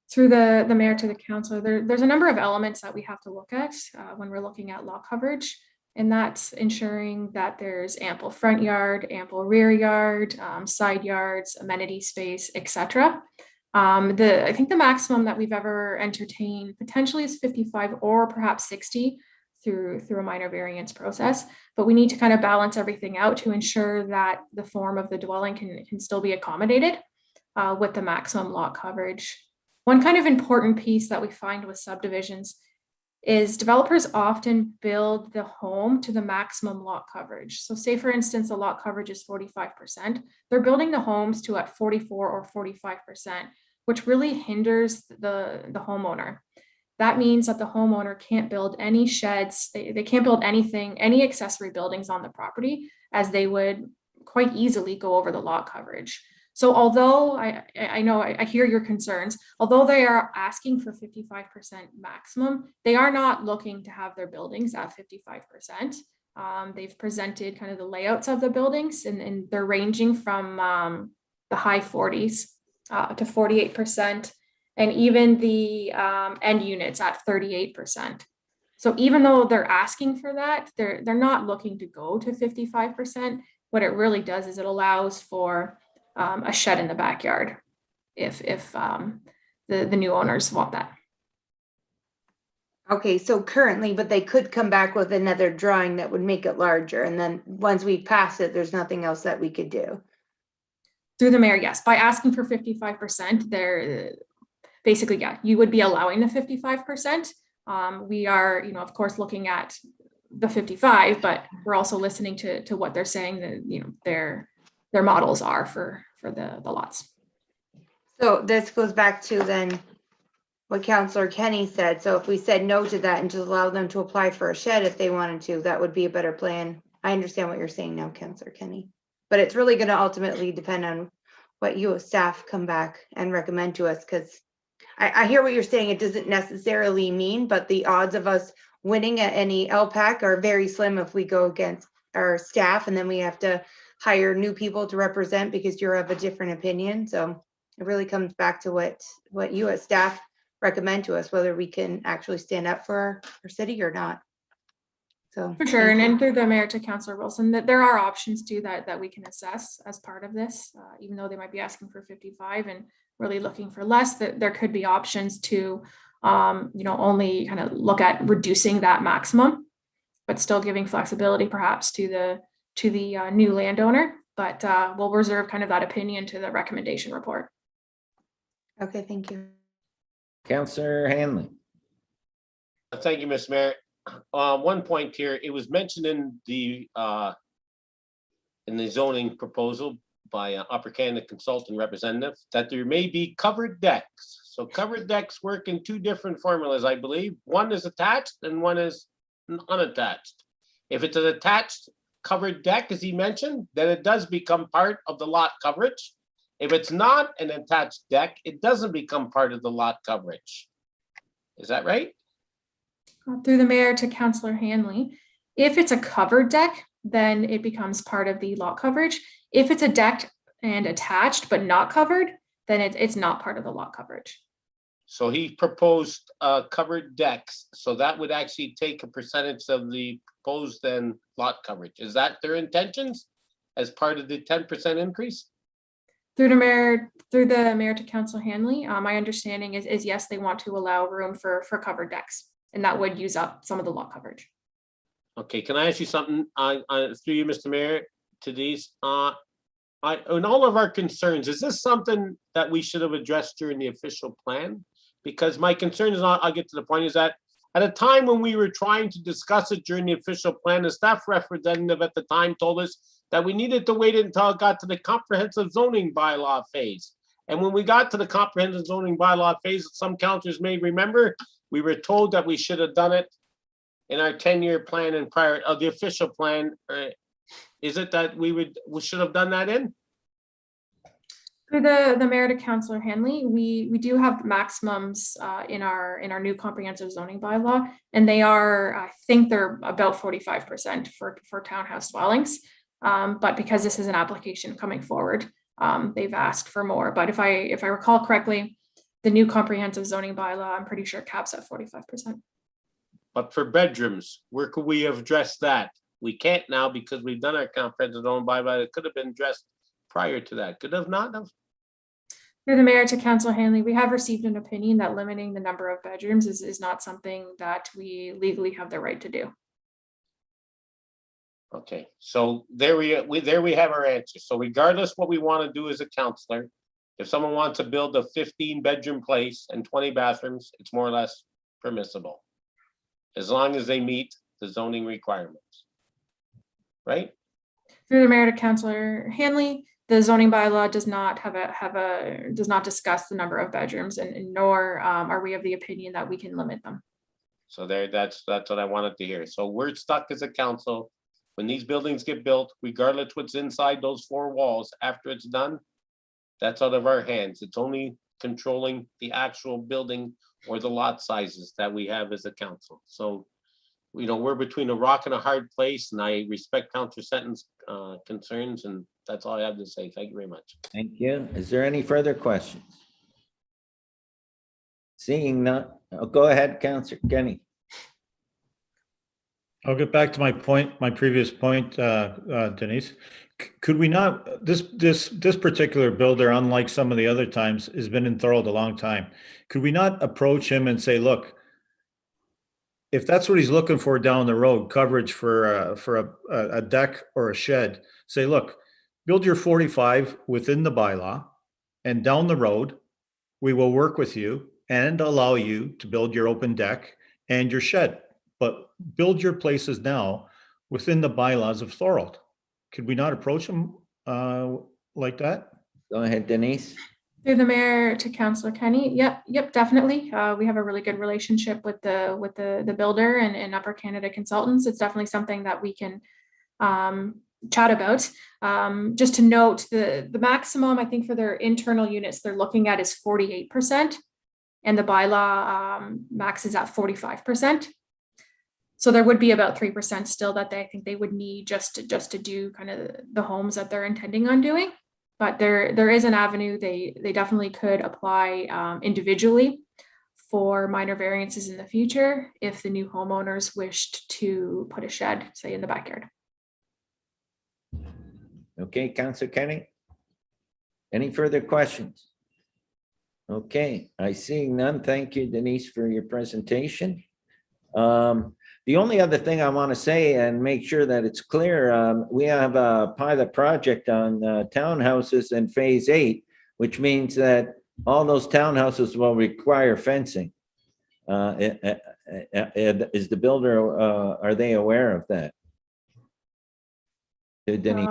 S11: Through the mayor to the councilor, there's a number of elements that we have to look at when we're looking at lot coverage, and that's ensuring that there's ample front yard, ample rear yard, side yards, amenity space, etc. I think the maximum that we've ever entertained potentially is 55 or perhaps 60 through a minor variance process, but we need to kind of balance everything out to ensure that the form of the dwelling can still be accommodated with the maximum lot coverage. One kind of important piece that we find with subdivisions is developers often build the home to the maximum lot coverage. So say, for instance, the lot coverage is 45%. They're building the homes to at 44 or 45%, which really hinders the homeowner. That means that the homeowner can't build any sheds. They can't build anything, any accessory buildings on the property, as they would quite easily go over the lot coverage. So although I know I hear your concerns, although they are asking for 55% maximum, they are not looking to have their buildings at 55%. They've presented kind of the layouts of the buildings, and they're ranging from the high 40s to 48%, and even the end units at 38%. So even though they're asking for that, they're not looking to go to 55%. What it really does is it allows for a shed in the backyard if the new owners want that.
S10: Okay, so currently, but they could come back with another drawing that would make it larger, and then once we pass it, there's nothing else that we could do.
S11: Through the mayor, yes. By asking for 55%, they're basically, yeah, you would be allowing the 55%. We are, of course, looking at the 55, but we're also listening to what they're saying that, their models are for the lots.
S10: So this goes back to then what Councillor Kenny said. So if we said no to that and just allow them to apply for a shed if they wanted to, that would be a better plan. I understand what you're saying now, Councillor Kenny, but it's really going to ultimately depend on what you as staff come back and recommend to us, because I hear what you're saying. It doesn't necessarily mean, but the odds of us winning at any LPAC are very slim if we go against our staff and then we have to hire new people to represent because you're of a different opinion. So it really comes back to what you as staff recommend to us, whether we can actually stand up for our city or not. So
S11: For sure,
S10: thank you.
S11: and through the mayor to Councillor Wilson, that there are options too that we can assess as part of this, even though they might be asking for 55 and really looking for less, that there could be options to, only kind of look at reducing that maximum, but still giving flexibility perhaps to the new landowner. But we'll reserve kind of that opinion to the recommendation report.
S10: Okay, thank you.
S1: Councillor Hanley.
S9: Thank you, Mr. Mayor. One point here, it was mentioned in the zoning proposal by Upper Canada consultant representative that there may be covered decks. So covered decks work in two different formulas, I believe. One is attached and one is unattached. If it's an attached covered deck, as he mentioned, then it does become part of the lot coverage. If it's not an attached deck, it doesn't become part of the lot coverage. Is that right?
S11: Through the mayor to Councillor Hanley, if it's a covered deck, then it becomes part of the lot coverage. If it's a deck and attached but not covered, then it's not part of the lot coverage.
S9: So he proposed covered decks, so that would actually take a percentage of the proposed then lot coverage. Is that their intentions as part of the 10% increase?
S11: Through the mayor to Councillor Hanley, my understanding is yes, they want to allow room for covered decks, and that would use up some of the lot coverage.
S9: Okay, can I ask you something through you, Mr. Mayor, to these? In all of our concerns, is this something that we should have addressed during the official plan? Because my concern is, I'll get to the point, is that at a time when we were trying to discuss it during the official plan, the staff representative at the time told us that we needed to wait until it got to the comprehensive zoning bylaw phase. And when we got to the comprehensive zoning bylaw phase, some councillors may remember, we were told that we should have done it in our 10-year plan and prior of the official plan. Is it that we should have done that in?
S11: Through the mayor to Councillor Hanley, we do have maximums in our new comprehensive zoning bylaw, and they are, I think they're about 45% for townhouse dwellings. But because this is an application coming forward, they've asked for more. But if I recall correctly, the new comprehensive zoning bylaw, I'm pretty sure caps at 45%.
S9: But for bedrooms, where could we have addressed that? We can't now because we've done our comprehensive zoning bylaw. It could have been addressed prior to that. Could have not have.
S11: Through the mayor to Councillor Hanley, we have received an opinion that limiting the number of bedrooms is not something that we legally have the right to do.
S9: Okay, so there we have our answer. So regardless what we want to do as a counselor, if someone wants to build a 15-bedroom place and 20 bathrooms, it's more or less permissible, as long as they meet the zoning requirements, right?
S11: Through the mayor to Councillor Hanley, the zoning bylaw does not does not discuss the number of bedrooms, and nor are we of the opinion that we can limit them.
S9: So that's what I wanted to hear. So we're stuck as a council. When these buildings get built, regardless what's inside those four walls, after it's done, that's out of our hands. It's only controlling the actual building or the lot sizes that we have as a council. So, we're between a rock and a hard place, and I respect Councillor Sutton's concerns, and that's all I have to say. Thank you very much.
S1: Thank you. Is there any further questions? Seeing none, go ahead, Councillor Kenny.
S7: I'll get back to my previous point, Denise. Could we not, this particular builder, unlike some of the other times, has been in Thorold a long time. Could we not approach him and say, look, if that's what he's looking for down the road, coverage for a deck or a shed, say, look, build your 45 within the bylaw, and down the road, we will work with you and allow you to build your open deck and your shed. But build your places now within the bylaws of Thorold. Could we not approach them like that?
S1: Go ahead, Denise.
S11: Through the mayor to Councillor Kenny, yep, definitely. We have a really good relationship with the builder and Upper Canada Consultants. It's definitely something that we can chat about. Just to note, the maximum I think for their internal units they're looking at is 48%, and the bylaw max is at 45%. So there would be about 3% still that I think they would need just to do kind of the homes that they're intending on doing. But there is an avenue. They definitely could apply individually for minor variances in the future if the new homeowners wished to put a shed, say, in the backyard.
S1: Okay, Councillor Kenny? Any further questions? Okay, I see none. Thank you, Denise, for your presentation. The only other thing I want to say and make sure that it's clear, we have a pilot project on townhouses in phase 8, which means that all those townhouses will require fencing. Is the builder, are they aware of that? Denise?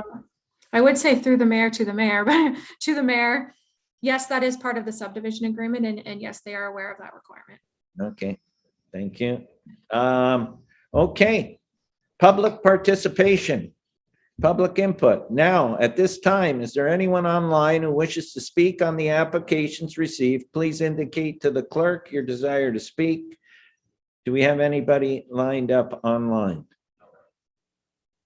S11: I would say through the mayor to the mayor, but to the mayor, yes, that is part of the subdivision agreement, and yes, they are aware of that requirement.
S1: Okay, thank you. Okay, public participation, public input. Now, at this time, is there anyone online who wishes to speak on the applications received? Please indicate to the clerk your desire to speak. Do we have anybody lined up online?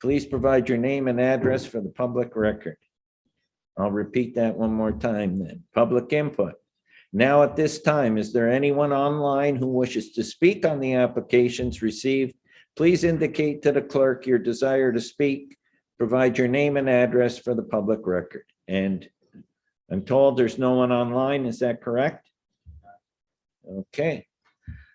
S1: Please provide your name and address for the public record. I'll repeat that one more time then. Public input. Now at this time, is there anyone online who wishes to speak on the applications received? Please indicate to the clerk your desire to speak. Provide your name and address for the public record. And I'm told there's no one online. Is that correct? Okay.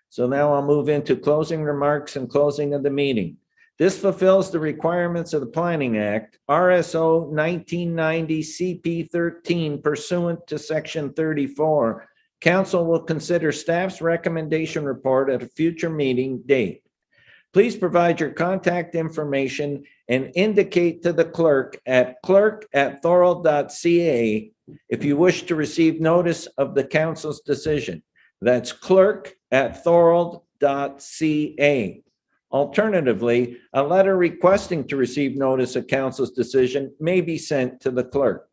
S1: So now I'll move into closing remarks and closing of the meeting. This fulfills the requirements of the Planning Act, RSO 1990 CP 13 pursuant to Section 34. Council will consider staff's recommendation report at a future meeting date. Please provide your contact information and indicate to the clerk at clerk@thorold.ca if you wish to receive notice of the council's decision. That's clerk@thorold.ca. Alternatively, a letter requesting to receive notice of council's decision may be sent to the clerk.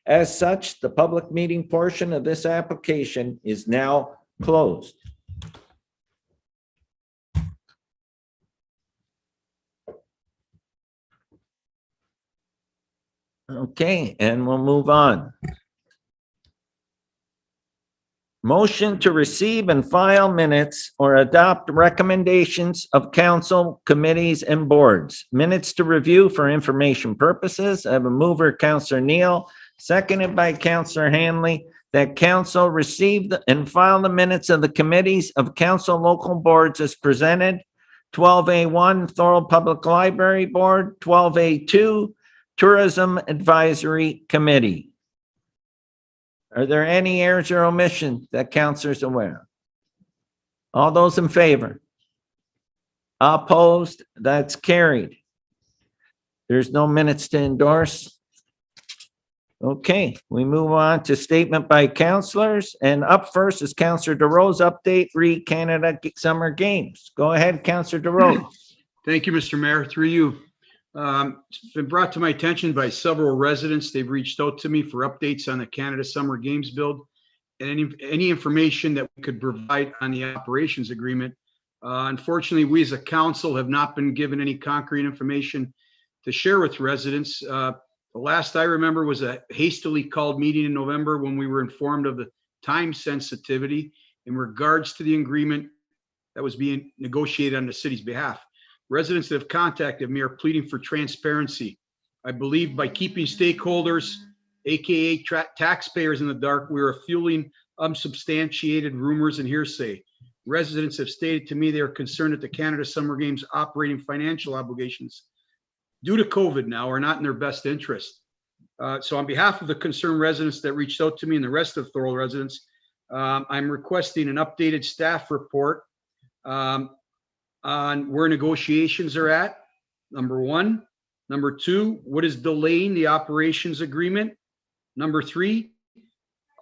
S1: As such, the public meeting portion of this application is now closed. Okay, and we'll move on. Motion to receive and file minutes or adopt recommendations of council, committees, and boards. Minutes to review for information purposes. I have a mover, Councillor Neal, seconded by Councillor Hanley, that council receive and file the minutes of the committees of council local boards as presented. 12A1, Thorold Public Library Board. 12A2, Tourism Advisory Committee. Are there any errors or omissions that councilors are aware of? All those in favor? Opposed? That's carried. There's no minutes to endorse. Okay, we move on to statement by councilors, and up first is Councillor DeRose update re Canada Summer Games. Go ahead, Councillor DeRose.
S6: Thank you, Mr. Mayor. Through you. It's been brought to my attention by several residents. They've reached out to me for updates on the Canada Summer Games build and any information that we could provide on the operations agreement. Unfortunately, we as a council have not been given any concrete information to share with residents. The last I remember was a hastily called meeting in November when we were informed of the time sensitivity in regards to the agreement that was being negotiated on the city's behalf. Residents that have contacted me are pleading for transparency. I believe by keeping stakeholders, AKA taxpayers in the dark, we are fueling unsubstantiated rumors and hearsay. Residents have stated to me they are concerned that the Canada Summer Games operating financial obligations due to COVID now are not in their best interest. So on behalf of the concerned residents that reached out to me and the rest of Thorold residents, I'm requesting an updated staff report on where negotiations are at, number one. Number two, what is delaying the operations agreement? Number three,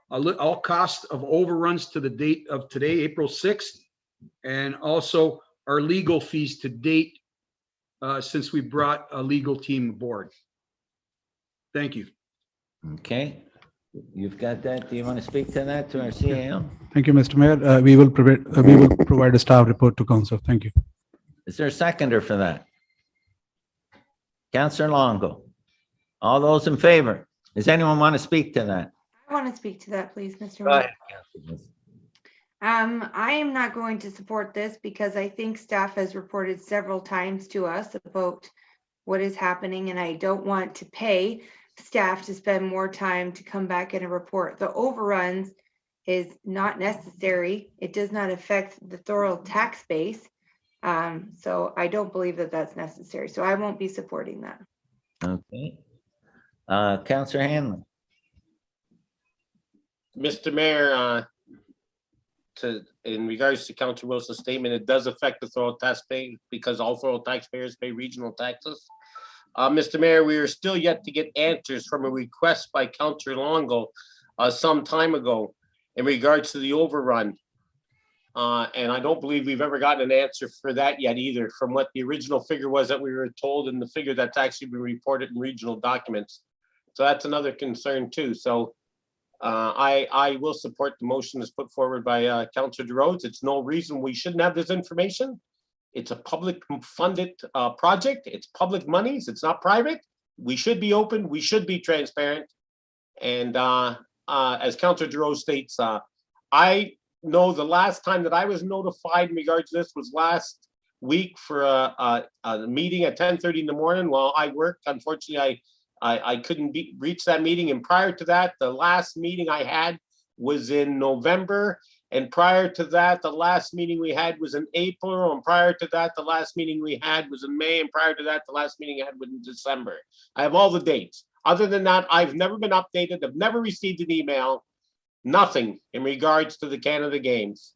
S6: all costs of overruns to the date of today, April 6th, and also our legal fees to date since we brought a legal team aboard. Thank you.
S1: Okay, you've got that. Do you want to speak to that, to our CAO?
S12: Thank you, Mr. Mayor. We will provide a staff report to council. Thank you.
S1: Is there a seconder for that? Councillor Longo. All those in favor? Does anyone want to speak to that?
S10: I want to speak to that, please, Mr.
S1: Go
S10: Mayor.
S1: ahead, Councilor.
S10: I am not going to support this because I think staff has reported several times to us about what is happening, and I don't want to pay staff to spend more time to come back in a report. The overruns is not necessary. It does not affect the Thorold tax base. So I don't believe that that's necessary. So I won't be supporting that.
S1: Okay. Councilor Hanlon.
S9: Mr. Mayor, in regards to Councilor Wilson's statement, it does affect the Thorold tax pay because all Thorold taxpayers pay regional taxes. Mr. Mayor, we are still yet to get answers from a request by Councilor Longo some time ago in regards to the overrun. And I don't believe we've ever gotten an answer for that yet either, from what the original figure was that we were told and the figure that's actually been reported in regional documents. So that's another concern too. So I will support the motion that's put forward by Councilor Rhodes. It's no reason we shouldn't have this information. It's a public funded project. It's public monies. It's not private. We should be open. We should be transparent. And as Councilor Rhodes states, I know the last time that I was notified in regards to this was last week for a meeting at 10:30 in the morning while I worked. Unfortunately, I couldn't reach that meeting. And prior to that, the last meeting I had was in November. And prior to that, the last meeting we had was in April. And prior to that, the last meeting we had was in May. And prior to that, the last meeting I had was in December. I have all the dates. Other than that, I've never been updated. I've never received an email, nothing in regards to the Canada Games.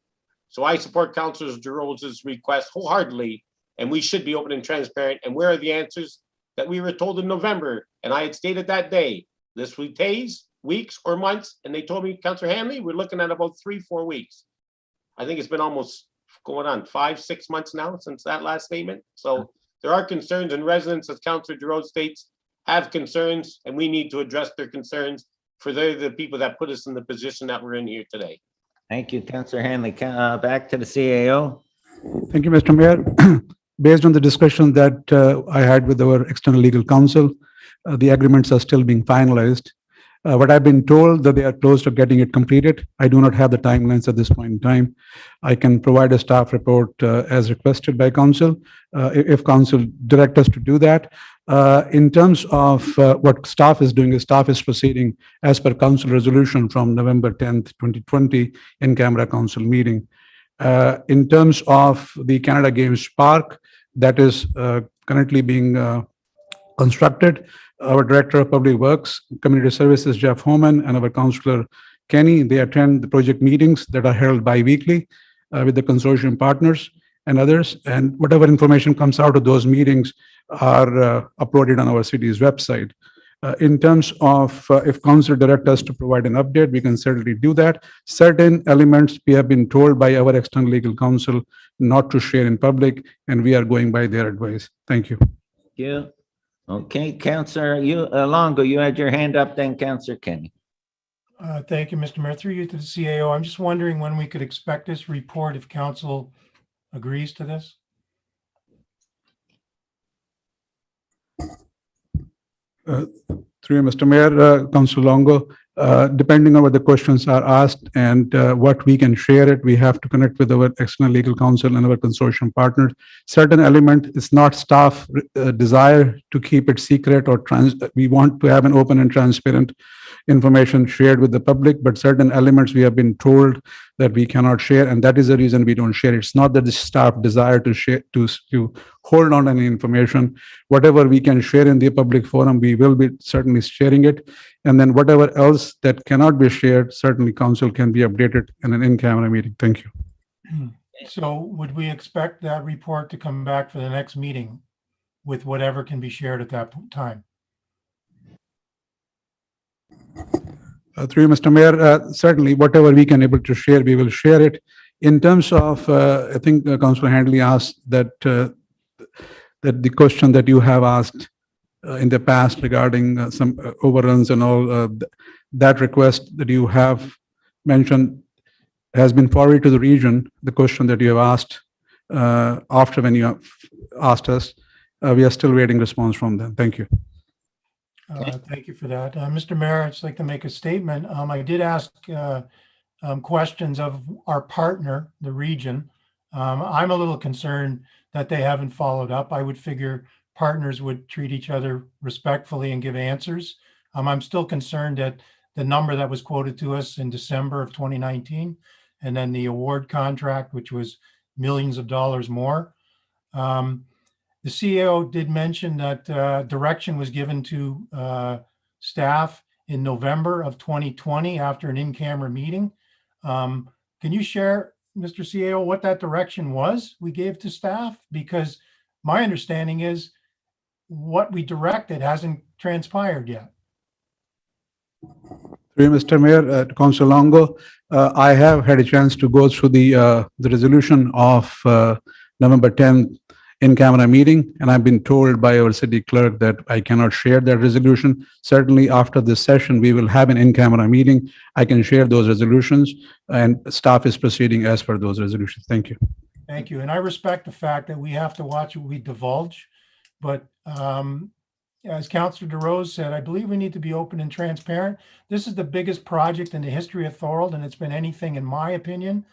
S9: So I support Councilor Rhodes' request wholeheartedly, and we should be open and transparent. And where are the answers that we were told in November? And I had stated that day, this would days, weeks, or months. And they told me, Councilor Hanley, we're looking at about 3-4 weeks. I think it's been almost going on 5-6 months now since that last statement. So there are concerns, and residents, as Councilor Rhodes states, have concerns, and we need to address their concerns, for they're the people that put us in the position that we're in here today.
S1: Thank you, Councilor Hanley. Back to the CAO.
S12: Thank you, Mr. Mayor. Based on the discussion that I had with our external legal counsel, the agreements are still being finalized. What I've been told that they are close to getting it completed. I do not have the timelines at this point in time. I can provide a staff report as requested by council, if council direct us to do that. In terms of what staff is doing, staff is proceeding as per council resolution from November 10th, 2020 in camera council meeting. In terms of the Canada Games Park, that is currently being constructed. Our Director of Public Works, Community Services, Jeff Homan, and our Councillor Kenny, they attend the project meetings that are held bi-weekly with the consortium partners and others. And whatever information comes out of those meetings are uploaded on our city's website. In terms of if council direct us to provide an update, we can certainly do that. Certain elements we have been told by our external legal counsel not to share in public, and we are going by their advice. Thank you.
S1: Thank you. Okay, Councilor Longo, you had your hand up, then Councilor Kenny.
S2: Thank you, Mr. Mayor. Through you to the CAO, I'm just wondering when we could expect this report if council agrees to this.
S12: Through you, Mr. Mayor, Councilor Longo, depending on what the questions are asked and what we can share it, we have to connect with our external legal counsel and our consortium partners. Certain element is not staff desire to keep it secret or we want to have an open and transparent information shared with the public, but certain elements we have been told that we cannot share, and that is the reason we don't share. It's not that the staff desire to share, to hold on any information. Whatever we can share in the public forum, we will be certainly sharing it. And then whatever else that cannot be shared, certainly council can be updated in an in-camera meeting. Thank you.
S2: So would we expect that report to come back for the next meeting with whatever can be shared at that time?
S12: Through you, Mr. Mayor, certainly whatever we can able to share, we will share it. In terms of, I think Councillor Handley asked that that the question that you have asked in the past regarding some overruns and all, that request that you have mentioned has been forwarded to the region. The question that you have asked after when you have asked us, we are still waiting response from them. Thank you.
S2: Thank you for that. Mr. Mayor, I'd just like to make a statement. I did ask questions of our partner, the region. I'm a little concerned that they haven't followed up. I would figure partners would treat each other respectfully and give answers. I'm still concerned that the number that was quoted to us in December of 2019, and then the award contract, which was millions of dollars more. The CEO did mention that direction was given to staff in November of 2020 after an in-camera meeting. Can you share, Mr. CEO, what that direction was we gave to staff? Because my understanding is what we directed hasn't transpired yet.
S12: Through you, Mr. Mayor, to Councilor Longo, I have had a chance to go through the resolution of November 10th in-camera meeting, and I've been told by our city clerk that I cannot share that resolution. Certainly, after this session, we will have an in-camera meeting. I can share those resolutions, and staff is proceeding as per those resolutions. Thank you.
S2: Thank you. And I respect the fact that we have to watch what we divulge, but as Councilor DeRose said, I believe we need to be open and transparent. This is the biggest project in the history of Thorold, and it's been anything, in my opinion,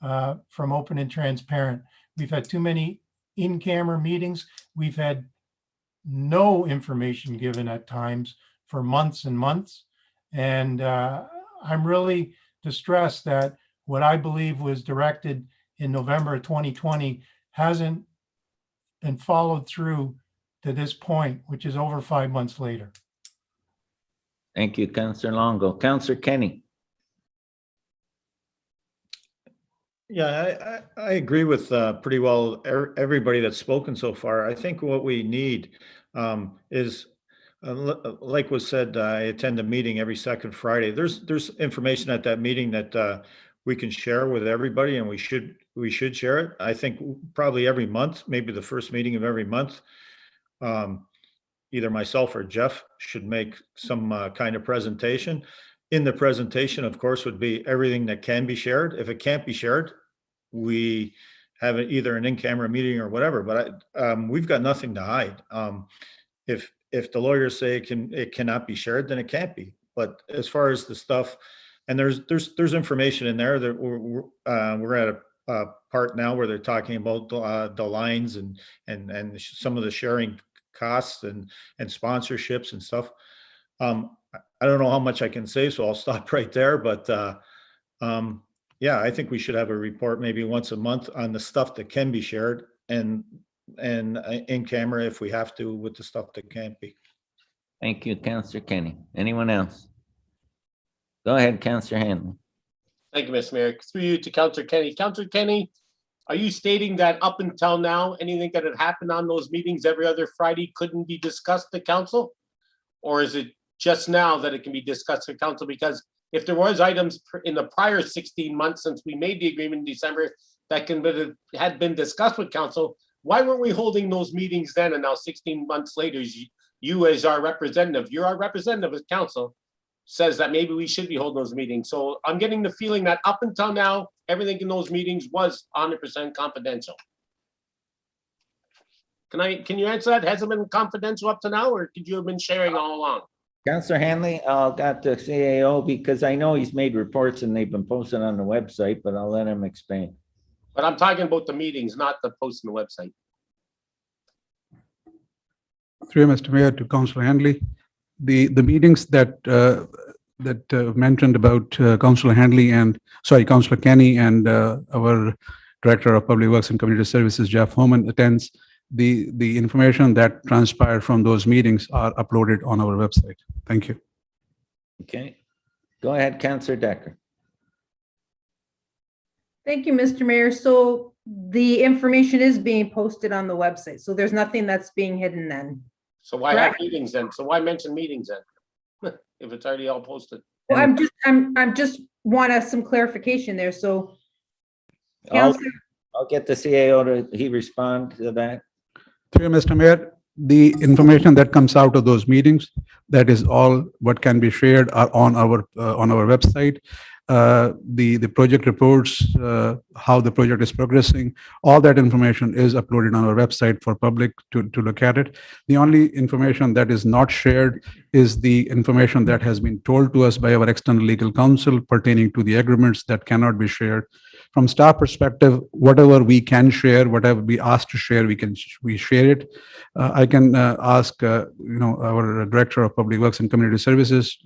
S2: from open and transparent. We've had too many in-camera meetings. We've had no information given at times for months and months. And I'm really distressed that what I believe was directed in November of 2020 hasn't been followed through to this point, which is over 5 months later.
S1: Thank you, Councillor Longo. Councillor Kenny.
S7: Yeah, I agree with pretty well everybody that's spoken so far. I think what we need is, like was said, I attend a meeting every second Friday. There's information at that meeting that we can share with everybody, and we should share it. I think probably every month, maybe the first meeting of every month, either myself or Jeff should make some kind of presentation. In the presentation, of course, would be everything that can be shared. If it can't be shared, we have either an in-camera meeting or whatever, but we've got nothing to hide. If the lawyers say it cannot be shared, then it can't be. But as far as the stuff, and there's information in there that we're at a part now where they're talking about the lines and some of the sharing costs and sponsorships and stuff. I don't know how much I can say, so I'll stop right there. But yeah, I think we should have a report maybe once a month on the stuff that can be shared, and in camera if we have to with the stuff that can't be.
S1: Thank you, Councillor Kenny. Anyone else? Go ahead, Councillor Hanley.
S9: Thank you, Mr. Mayor. Through you to Councillor Kenny. Councillor Kenny, are you stating that up until now, anything that had happened on those meetings every other Friday couldn't be discussed at council? Or is it just now that it can be discussed at council? Because if there was items in the prior 16 months since we made the agreement in December that had been discussed with council, why weren't we holding those meetings then? And now 16 months later, you as our representative, you're our representative as council, says that maybe we should be holding those meetings. So I'm getting the feeling that up until now, everything in those meetings was 100% confidential. Can you answer that? Has it been confidential up to now, or could you have been sharing all along?
S1: Councillor Hanley, I'll got the CAO because I know he's made reports and they've been posted on the website, but I'll let him explain.
S9: But I'm talking about the meetings, not the post on the website.
S12: Through Mr. Mayor to Councillor Handley, the meetings that mentioned about Councillor Handley and Councillor Kenny and our Director of Public Works and Community Services, Jeff Homan, attends. The information that transpired from those meetings are uploaded on our website. Thank you.
S1: Okay. Go ahead, Councillor Decker.
S13: Thank you, Mr. Mayor. So the information is being posted on the website. So there's nothing that's being hidden then.
S9: So why have meetings then? So why mention meetings then? If it's already all posted.
S13: Well, I'm just want some clarification there. So
S1: I'll get the CAO to respond to that.
S12: Through Mr. Mayor, the information that comes out of those meetings, that is all what can be shared are on our website. the project reports, how the project is progressing. All that information is uploaded on our website for public to look at it. The only information that is not shared is the information that has been told to us by our external legal counsel pertaining to the agreements that cannot be shared. From staff perspective, whatever we can share, whatever we asked to share, we share it. I can ask our Director of Public Works and Community Services,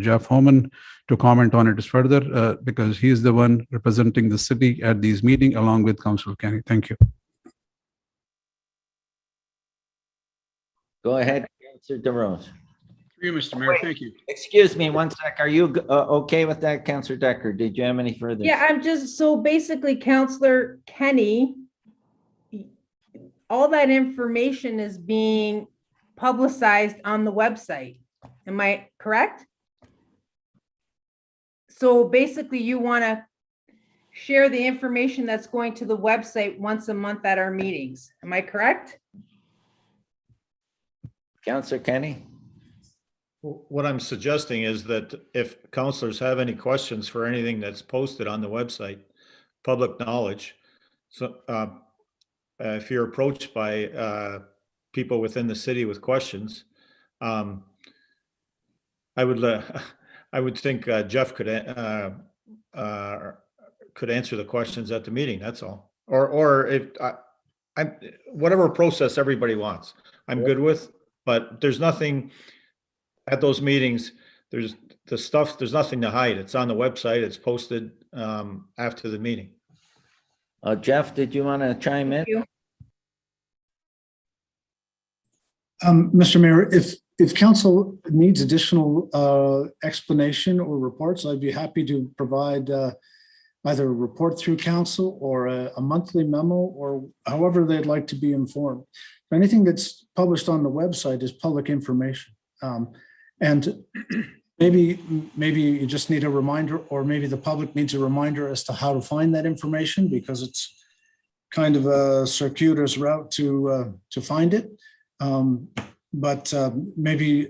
S12: Jeff Homan, to comment on it further because he is the one representing the city at these meetings along with Councilor Kenny. Thank you.
S1: Go ahead, Councilor DeRose.
S6: Through you, Mr. Mayor, thank you.
S1: Excuse me one sec. Are you okay with that, Councilor Decker? Did you have any further?
S13: Yeah, I'm just, so basically, Counselor Kenny, all that information is being publicized on the website. Am I correct? So basically, you want to share the information that's going to the website once a month at our meetings. Am I correct?
S1: Councilor Kenny?
S7: What I'm suggesting is that if councilors have any questions for anything that's posted on the website, public knowledge, so if you're approached by people within the city with questions, I would think Jeff could answer the questions at the meeting. That's all. Or if I'm whatever process everybody wants, I'm good with. But there's nothing at those meetings. There's nothing to hide. It's on the website. It's posted after the meeting.
S1: Jeff, did you want to chime in?
S14: Mr. Mayor, if council needs additional explanation or reports, I'd be happy to provide either a report through council or a monthly memo or however they'd like to be informed. Anything that's published on the website is public information. And maybe you just need a reminder, or maybe the public needs a reminder as to how to find that information, because it's kind of a circuitous route to find it. But maybe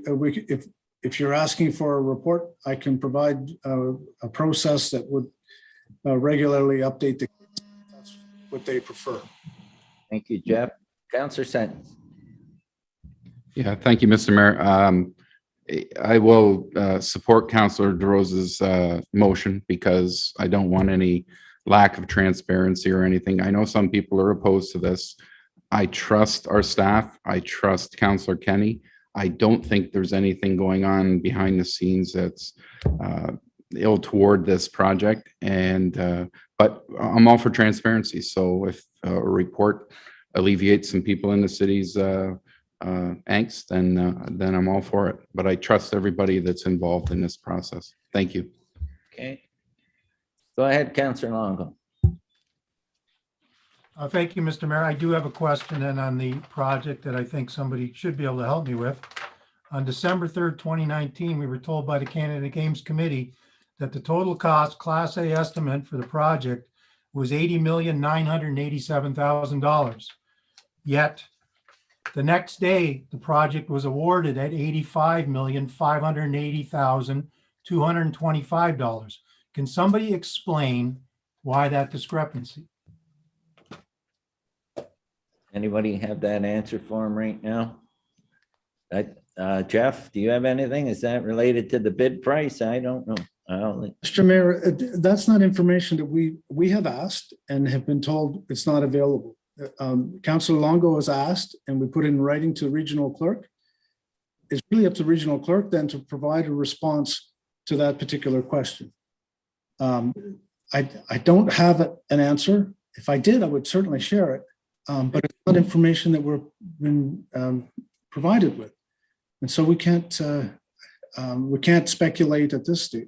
S14: if you're asking for a report, I can provide a process that would regularly update the, that's what they prefer.
S1: Thank you, Jeff. Councilor Sentence.
S8: Yeah, thank you, Mr. Mayor. I will support Councilor DeRose's motion because I don't want any lack of transparency or anything. I know some people are opposed to this. I trust our staff. I trust Councilor Kenny. I don't think there's anything going on behind the scenes that's ill toward this project. And but I'm all for transparency. So if a report alleviates some people in the city's angst, then I'm all for it. But I trust everybody that's involved in this process. Thank you.
S1: Okay. Go ahead, Councilor Longo.
S2: Thank you, Mr. Mayor. I do have a question and on the project that I think somebody should be able to help me with. On December 3rd, 2019, we were told by the Canada Games Committee that the total cost Class A estimate for the project was $80,987,000. Yet the next day, the project was awarded at $85,580,225. Can somebody explain why that discrepancy?
S1: Anybody have that answer for him right now? Jeff, do you have anything? Is that related to the bid price? I don't know.
S14: Mr. Mayor, that's not information that we have asked and have been told it's not available. Councilor Longo has asked, and we put it in writing to the regional clerk. It's really up to the regional clerk then to provide a response to that particular question. I don't have an answer. If I did, I would certainly share it. But it's not information that we're been provided with, and so we can't speculate at this stage.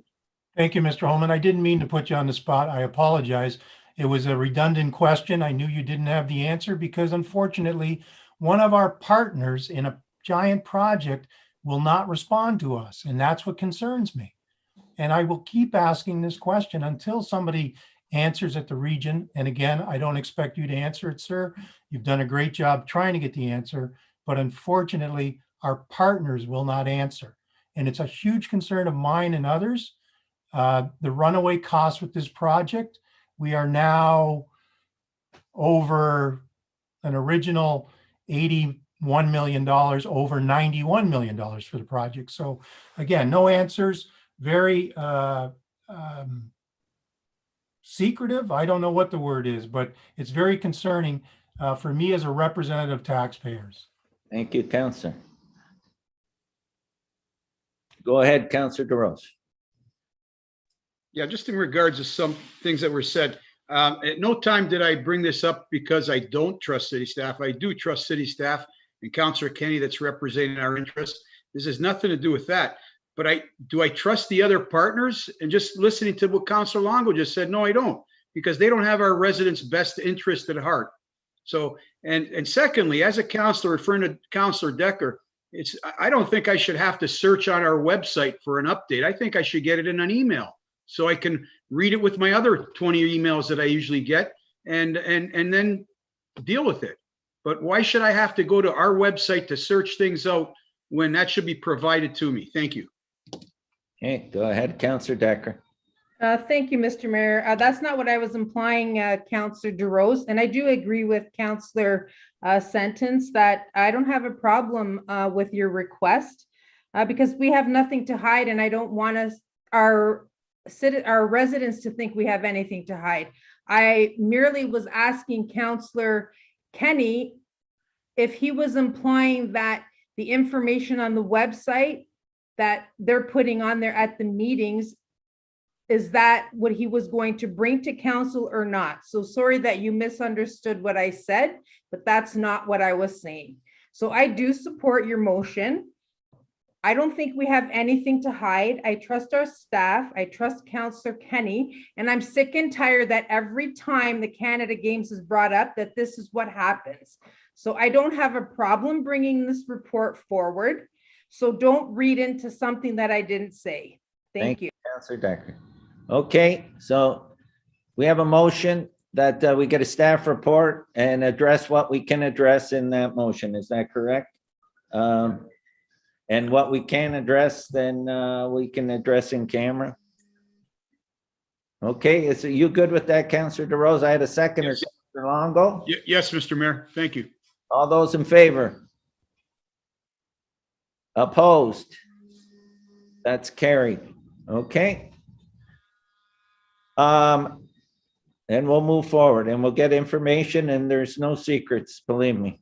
S2: Thank you, Mr. Holman. I didn't mean to put you on the spot. I apologize. It was a redundant question. I knew you didn't have the answer because unfortunately, one of our partners in a giant project will not respond to us, and that's what concerns me. And I will keep asking this question until somebody answers at the region. And again, I don't expect you to answer it, sir. You've done a great job trying to get the answer, but unfortunately, our partners will not answer. And it's a huge concern of mine and others The runaway cost with this project, we are now over an original $81 million, over $91 million for the project. So again, no answers, very secretive. I don't know what the word is, but it's very concerning for me as a representative of taxpayers.
S1: Thank you, Councillor. Go ahead, Councillor DeRose.
S6: Yeah, just in regards to some things that were said. At no time did I bring this up because I don't trust city staff. I do trust city staff and Councillor Kenny that's representing our interests. This has nothing to do with that. But do I trust the other partners? And just listening to what Councillor Longo just said, no, I don't, because they don't have our residents' best interest at heart. So, and secondly, as a councillor, referring to Councillor Decker, I don't think I should have to search on our website for an update. I think I should get it in an email so I can read it with my other 20 emails that I usually get and then deal with it. But why should I have to go to our website to search things out when that should be provided to me? Thank you.
S1: Okay, go ahead, Councillor Decker.
S13: Thank you, Mr. Mayor. That's not what I was implying, Councillor DeRose. And I do agree with Councillor Sentence that I don't have a problem with your request because we have nothing to hide, and I don't want our residents to think we have anything to hide. I merely was asking Councillor Kenny if he was implying that the information on the website that they're putting on there at the meetings, is that what he was going to bring to council or not? So sorry that you misunderstood what I said, but that's not what I was saying. So I do support your motion. I don't think we have anything to hide. I trust our staff. I trust Councillor Kenny, and I'm sick and tired that every time the Canada Games is brought up that this is what happens. So I don't have a problem bringing this report forward. So don't read into something that I didn't say. Thank you.
S1: Councillor Decker. Okay, so we have a motion that we get a staff report and address what we can address in that motion. Is that correct? And what we can address, then we can address in camera. Okay, is you good with that, Councillor DeRose? I had a second.
S6: Yes.
S1: Or Councillor Longo?
S6: Yes, Mr. Mayor. Thank you.
S1: All those in favor? Opposed? That's carried. Okay. And we'll move forward and we'll get information, and there's no secrets, believe me.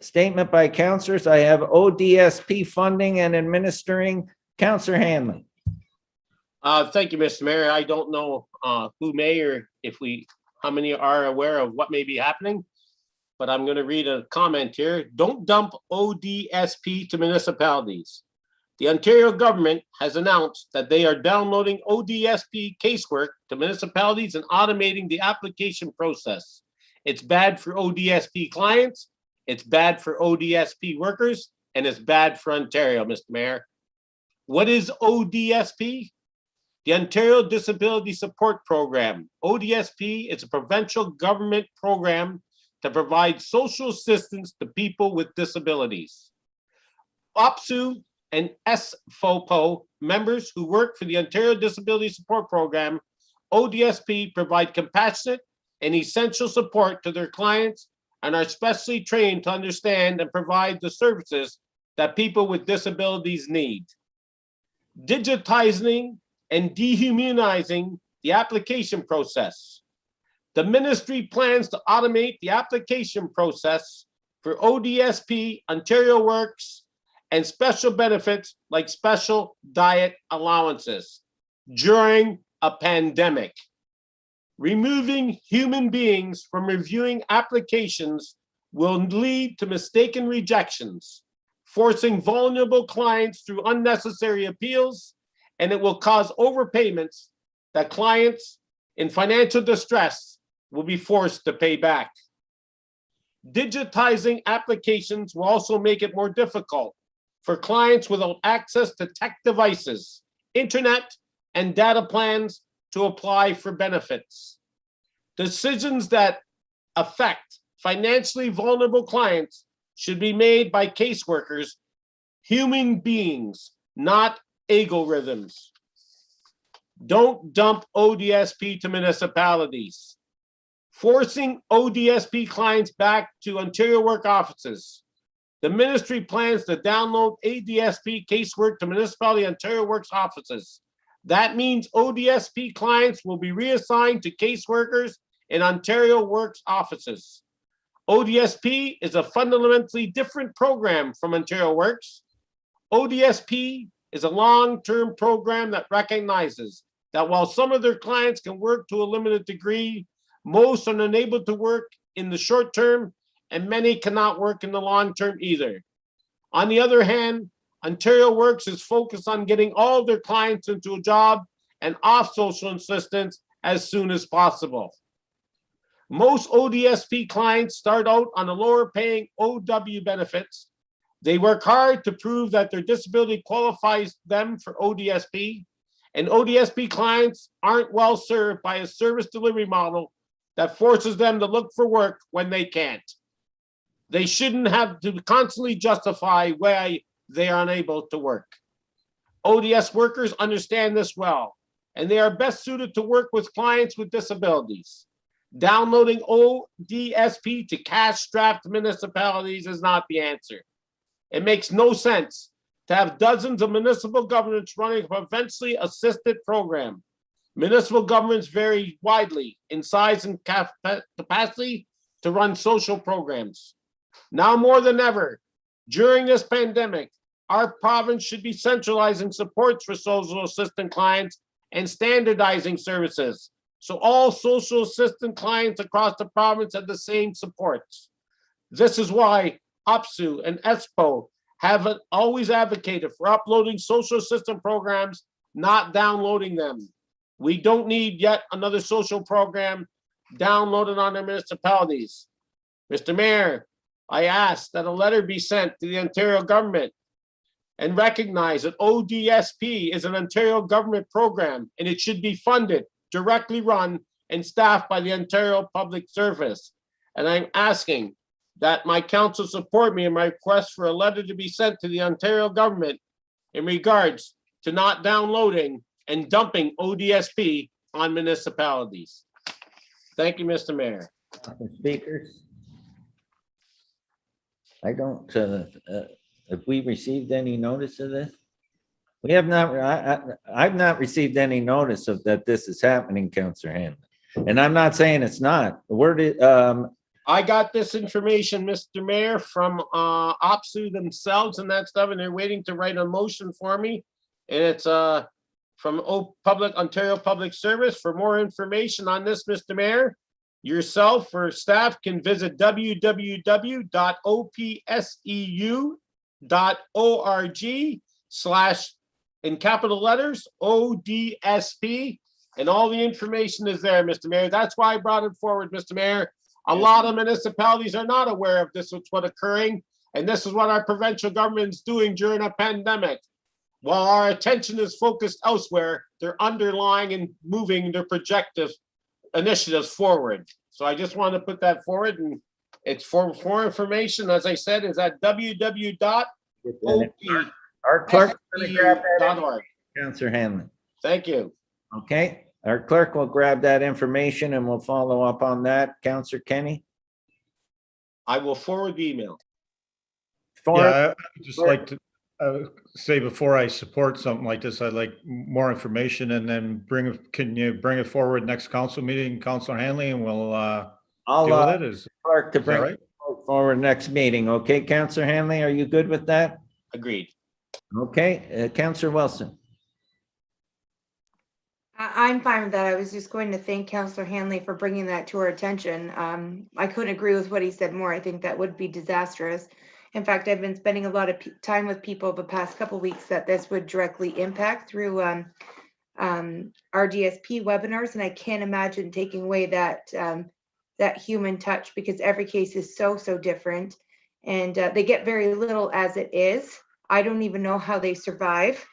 S1: Statement by councillors. I have ODSP funding and administering. Councillor Hanley.
S9: Thank you, Mr. Mayor. I don't know who may or how many are aware of what may be happening, but I'm going to read a comment here. Don't dump ODSP to municipalities. The Ontario government has announced that they are downloading ODSP casework to municipalities and automating the application process. It's bad for ODSP clients, it's bad for ODSP workers, and it's bad for Ontario, Mr. Mayor. What is ODSP? The Ontario Disability Support Program. ODSP is a provincial government program to provide social assistance to people with disabilities. OPSU and SFOPO members who work for the Ontario Disability Support Program, ODSP, provide compassionate and essential support to their clients and are specially trained to understand and provide the services that people with disabilities need. Digitizing and dehumanizing the application process. The ministry plans to automate the application process for ODSP, Ontario Works, and special benefits like special diet allowances during a pandemic. Removing human beings from reviewing applications will lead to mistaken rejections, forcing vulnerable clients through unnecessary appeals, and it will cause overpayments that clients in financial distress will be forced to pay back. Digitizing applications will also make it more difficult for clients without access to tech devices, internet, and data plans to apply for benefits. Decisions that affect financially vulnerable clients should be made by caseworkers, human beings, not algorithms. Don't dump ODSP to municipalities. Forcing ODSP clients back to Ontario Work offices. The ministry plans to download ADSP casework to municipality Ontario Works offices. That means ODSP clients will be reassigned to caseworkers in Ontario Works offices. ODSP is a fundamentally different program from Ontario Works. ODSP is a long-term program that recognizes that while some of their clients can work to a limited degree, most are unable to work in the short term, and many cannot work in the long term either. On the other hand, Ontario Works is focused on getting all of their clients into a job and off social assistance as soon as possible. Most ODSP clients start out on the lower paying OW benefits. They work hard to prove that their disability qualifies them for ODSP, and ODSP clients aren't well served by a service delivery model that forces them to look for work when they can't. They shouldn't have to constantly justify why they are unable to work. ODS workers understand this well, and they are best suited to work with clients with disabilities. Downloading ODSP to cash-strapped municipalities is not the answer. It makes no sense to have dozens of municipal governments running a provincially assisted program. Municipal governments vary widely in size and capacity to run social programs. Now more than ever, during this pandemic, our province should be centralizing supports for social assistant clients and standardizing services, so all social assistant clients across the province have the same supports. This is why OPSU and ESPO have always advocated for uploading social assistant programs, not downloading them. We don't need yet another social program downloaded on our municipalities. Mr. Mayor, I ask that a letter be sent to the Ontario government and recognize that ODSP is an Ontario government program and it should be funded, directly run, and staffed by the Ontario Public Service. And I'm asking that my council support me in my request for a letter to be sent to the Ontario government in regards to not downloading and dumping ODSP on municipalities. Thank you, Mr. Mayor.
S1: Speakers? I don't, have we received any notice of this? We have not, I've not received any notice of that this is happening, Councillor Hanlon. And I'm not saying it's not. Where did,
S9: I got this information, Mr. Mayor, from OPSU themselves and that stuff, and they're waiting to write a motion for me. And it's from Ontario Public Service. For more information on this, Mr. Mayor, yourself or staff can visit www.opseu.org/ in capital letters, ODSP, and all the information is there, Mr. Mayor. That's why I brought it forward, Mr. Mayor. A lot of municipalities are not aware of this, what's occurring, and this is what our provincial government is doing during a pandemic. While our attention is focused elsewhere, they're underlying and moving their projective initiatives forward. So I just want to put that forward, and it's for information, as I said, is at www.op.org.
S1: our clerk, Councillor Hanlon.
S9: Thank you.
S1: Okay, our clerk will grab that information and we'll follow up on that. Councillor Kenny?
S9: I will forward the email.
S7: Yeah, I'd just like to say before I support something like this, I'd like more information and then can you bring it forward next council meeting, Councillor Hanley, and we'll deal with it? Is
S1: clerk to
S7: that
S1: bring
S7: right?
S1: it forward next meeting. Okay, Councillor Hanley, are you good with that?
S9: Agreed.
S1: Okay, Councillor Wilson.
S10: I'm fine with that. I was just going to thank Councillor Hanley for bringing that to our attention. I couldn't agree with what he said more. I think that would be disastrous. In fact, I've been spending a lot of time with people the past couple of weeks that this would directly impact through RDSP webinars, and I can't imagine taking away that that human touch, because every case is so different, and they get very little as it is. I don't even know how they survive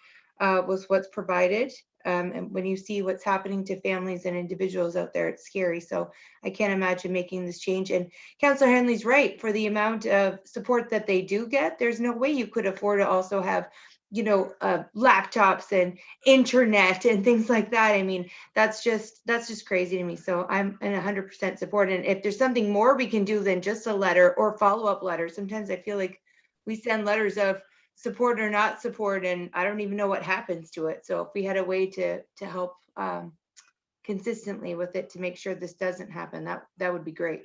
S10: with what's provided. And when you see what's happening to families and individuals out there, it's scary. So I can't imagine making this change. And Councillor Henley's right. For the amount of support that they do get, there's no way you could afford to also have laptops and internet and things like that. I mean, that's just crazy to me. So I'm in 100% support. And if there's something more we can do than just a letter or follow-up letter, sometimes I feel like we send letters of support or not support, and I don't even know what happens to it. So if we had a way to help consistently with it to make sure this doesn't happen, that would be great.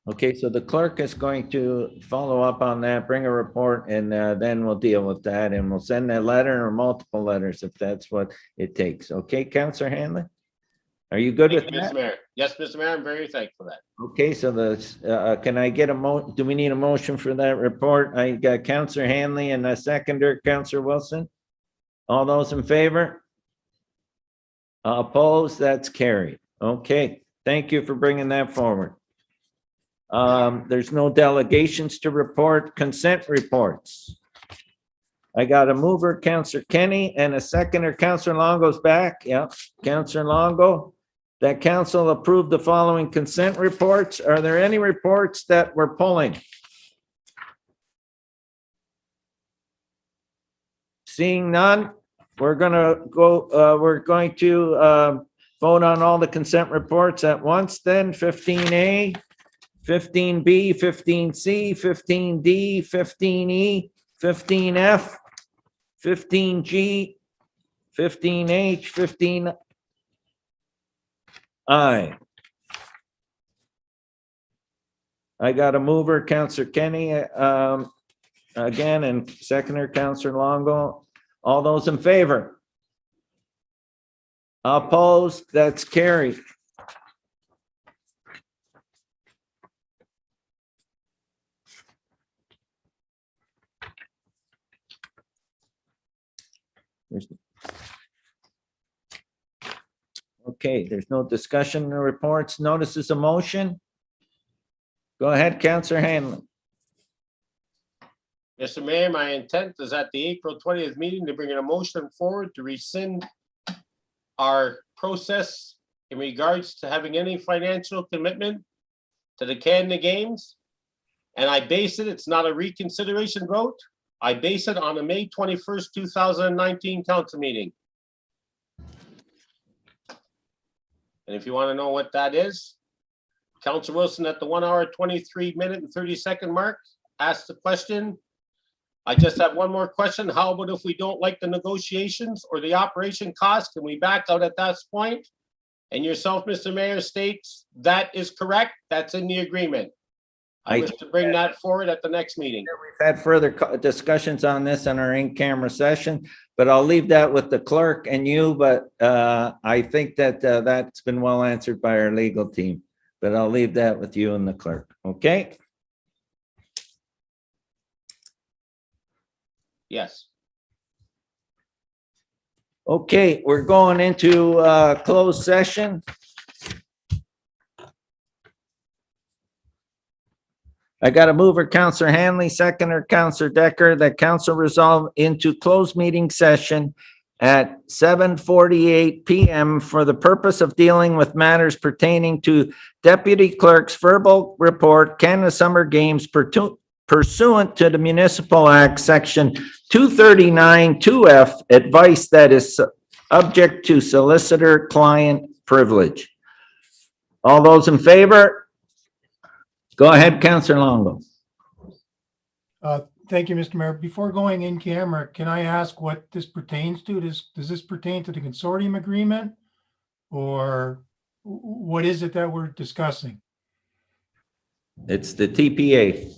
S1: Okay, so the clerk is going to follow up on that, bring a report, and then we'll deal with that, and we'll send a letter or multiple letters if that's what it takes. Okay, Councillor Hanlon? Are you good with
S9: Thank you, Mr.
S1: that?
S9: Mayor. Yes, Mr. Mayor, I'm very thankful for that.
S1: Okay, so can I get do we need a motion for that report? I got Councillor Hanley and a seconder, Councillor Wilson. All those in favor? Opposed? That's carried. Okay, thank you for bringing that forward. There's no delegations to report. Consent reports. I got a mover, Councillor Kenny, and a seconder, Councillor Longo's back. Yep, Councillor Longo. That council approved the following consent reports. Are there any reports that we're pulling? Seeing none, we're going to vote on all the consent reports at once then. 15A, 15B, 15C, 15D, 15E, 15F, 15G, 15H, 15I. I got a mover, Councillor Kenny, again, and seconder, Councillor Longo. All those in favor? Opposed? That's carried. Okay, there's no discussion in the reports. Notices of motion. Go ahead, Councillor Hanlon.
S9: Mr. Mayor, my intent is at the April 20th meeting to bring a motion forward to rescind our process in regards to having any financial commitment to the Canada Games. And I base it's not a reconsideration vote. I base it on a May 21st, 2019 council meeting. And if you want to know what that is, Councillor Wilson at the 1 hour, 23 minute and 30-second mark asked the question. I just have one more question. How about if we don't like the negotiations or the operation costs, can we back out at that point? And yourself, Mr. Mayor, states that is correct. That's in the agreement. I wish to bring that forward at the next meeting.
S1: We've had further discussions on this in our in-camera session, but I'll leave that with the clerk and you, but I think that that's been well answered by our legal team, but I'll leave that with you and the clerk, okay?
S9: Yes.
S1: Okay, we're going into closed session. I got a mover, Councillor Hanley, seconder, Councillor Decker, that council resolve into closed meeting session at 7:48 PM for the purpose of dealing with matters pertaining to Deputy Clerk's verbal report, Canada Summer Games pursuant to the Municipal Act, Section 239 2F, advice that is subject to solicitor-client privilege. All those in favor? Go ahead, Councillor Longo.
S2: Thank you, Mr. Mayor. Before going in camera, can I ask what this pertains to? Does this pertain to the consortium agreement? Or what is it that we're discussing?
S1: It's the TPA.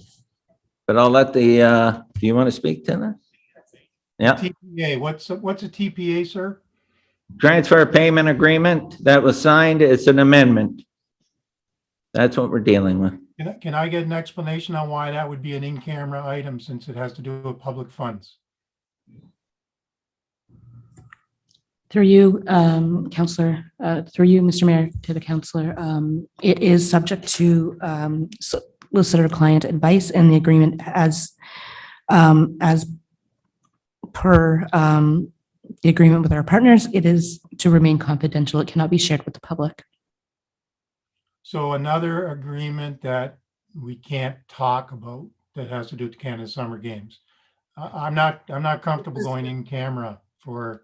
S1: But I'll let the, do you want to speak to that? Yeah.
S2: TPA, what's a TPA, sir?
S1: Transfer payment agreement that was signed. It's an amendment. That's what we're dealing with.
S2: Can I get an explanation on why that would be an in-camera item since it has to do with public funds?
S15: Through you, Councillor, through you, Mr. Mayor, to the councillor, it is subject to solicitor-client advice, and the agreement as per the agreement with our partners, it is to remain confidential. It cannot be shared with the public.
S2: So another agreement that we can't talk about that has to do with the Canada Summer Games. I'm not comfortable going in camera for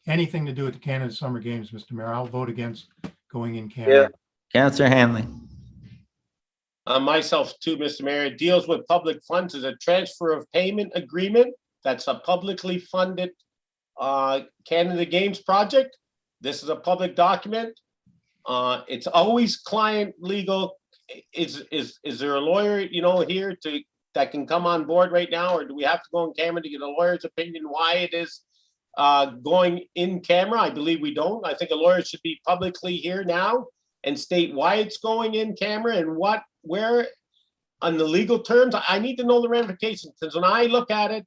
S2: anything to do with the Canada Summer Games, Mr. Mayor. I'll vote against going in camera.
S1: Councillor Hanley.
S9: Myself too, Mr. Mayor. It deals with public funds as a transfer of payment agreement. That's a publicly funded Canada Games project. This is a public document. It's always client legal. Is there a lawyer, here that can come on board right now, or do we have to go in camera to get a lawyer's opinion why it is going in camera? I believe we don't. I think a lawyer should be publicly here now and state why it's going in camera and where on the legal terms. I need to know the ramifications, because when I look at it,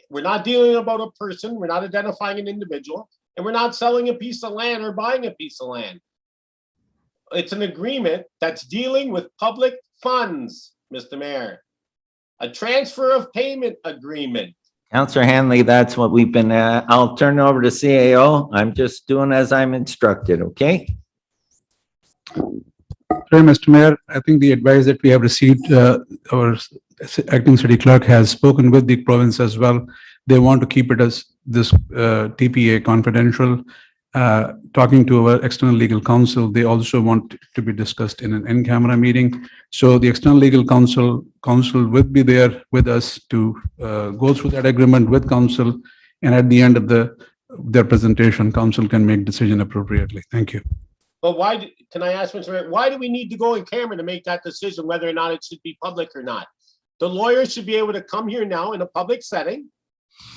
S9: we're not dealing about a person, we're not identifying an individual, and we're not selling a piece of land or buying a piece of land. It's an agreement that's dealing with public funds, Mr. Mayor. A transfer of payment agreement.
S1: Councillor Hanley, that's what we've been, I'll turn it over to CAO. I'm just doing as I'm instructed, okay?
S12: Sorry, Mr. Mayor, I think the advice that we have received, our acting city clerk has spoken with the province as well. They want to keep it as this TPA confidential. Talking to our external legal counsel, they also want it to be discussed in an in-camera meeting. So the external legal counsel will be there with us to go through that agreement with counsel. And at the end of their presentation, counsel can make decision appropriately. Thank you.
S9: But can I ask, Mr. Mayor, why do we need to go in camera to make that decision whether or not it should be public or not? The lawyer should be able to come here now in a public setting.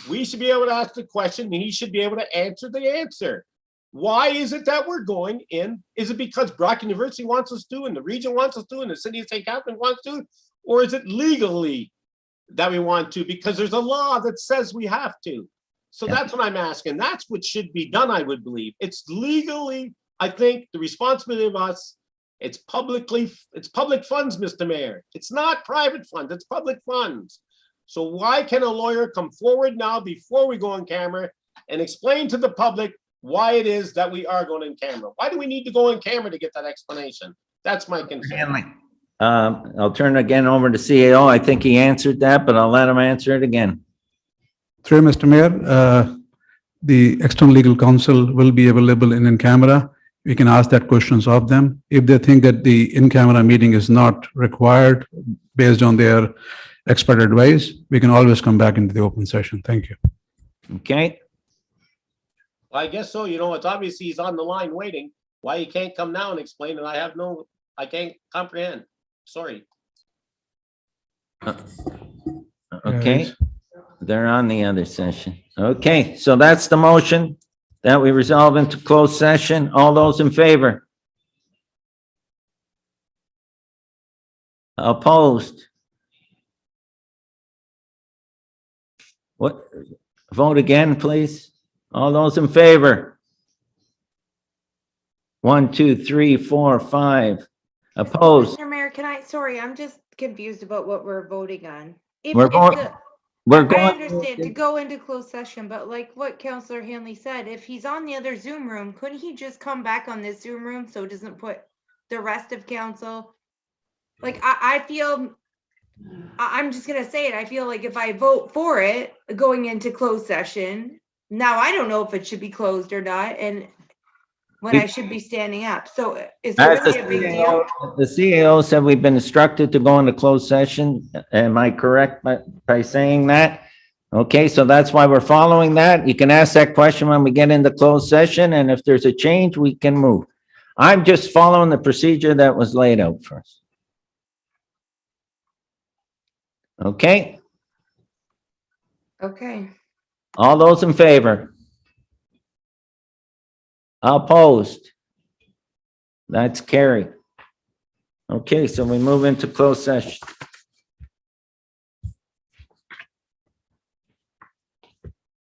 S9: We should be able to ask the question and he should be able to answer the answer. Why is it that we're going in? Is it because Brock University wants us to, and the region wants us to, and the city of St. Catharines wants to? Or is it legally that we want to? Because there's a law that says we have to. So that's what I'm asking. That's what should be done, I would believe. It's legally, I think, the responsibility of us. It's public funds, Mr. Mayor. It's not private funds, it's public funds. So why can a lawyer come forward now before we go on camera and explain to the public why it is that we are going in camera? Why do we need to go in camera to get that explanation? That's my concern.
S1: I'll turn again over to CAO. I think he answered that, but I'll let him answer it again.
S12: Through Mr. Mayor, the external legal counsel will be available in camera. We can ask that questions of them. If they think that the in-camera meeting is not required based on their expert advice, we can always come back into the open session. Thank you.
S1: Okay.
S9: I guess so. It's obvious he's on the line waiting. Why he can't come now and explain it, I can't comprehend. Sorry.
S1: Okay. They're on the other session. Okay, so that's the motion that we resolve into closed session. All those in favor? Opposed? What? Vote again, please. All those in favor? 1, 2, 3, 4, 5. Opposed?
S10: Mr. Mayor, sorry, I'm just confused about what we're voting on.
S1: We're
S10: I
S1: going.
S10: understand to go into closed session, but like what Councillor Hanley said, if he's on the other Zoom room, couldn't he just come back on this Zoom room so it doesn't put the rest of council? Like, I feel, I'm just gonna say it, I feel like if I vote for it, going into closed session, now I don't know if it should be closed or not, and when I should be standing up. So is it really a big deal?
S1: The CEO said we've been instructed to go into closed session. Am I correct by saying that? Okay, so that's why we're following that. You can ask that question when we get into closed session, and if there's a change, we can move. I'm just following the procedure that was laid out for us. Okay?
S10: Okay.
S1: All those in favor? Opposed? That's carried. Okay, so we move into closed session.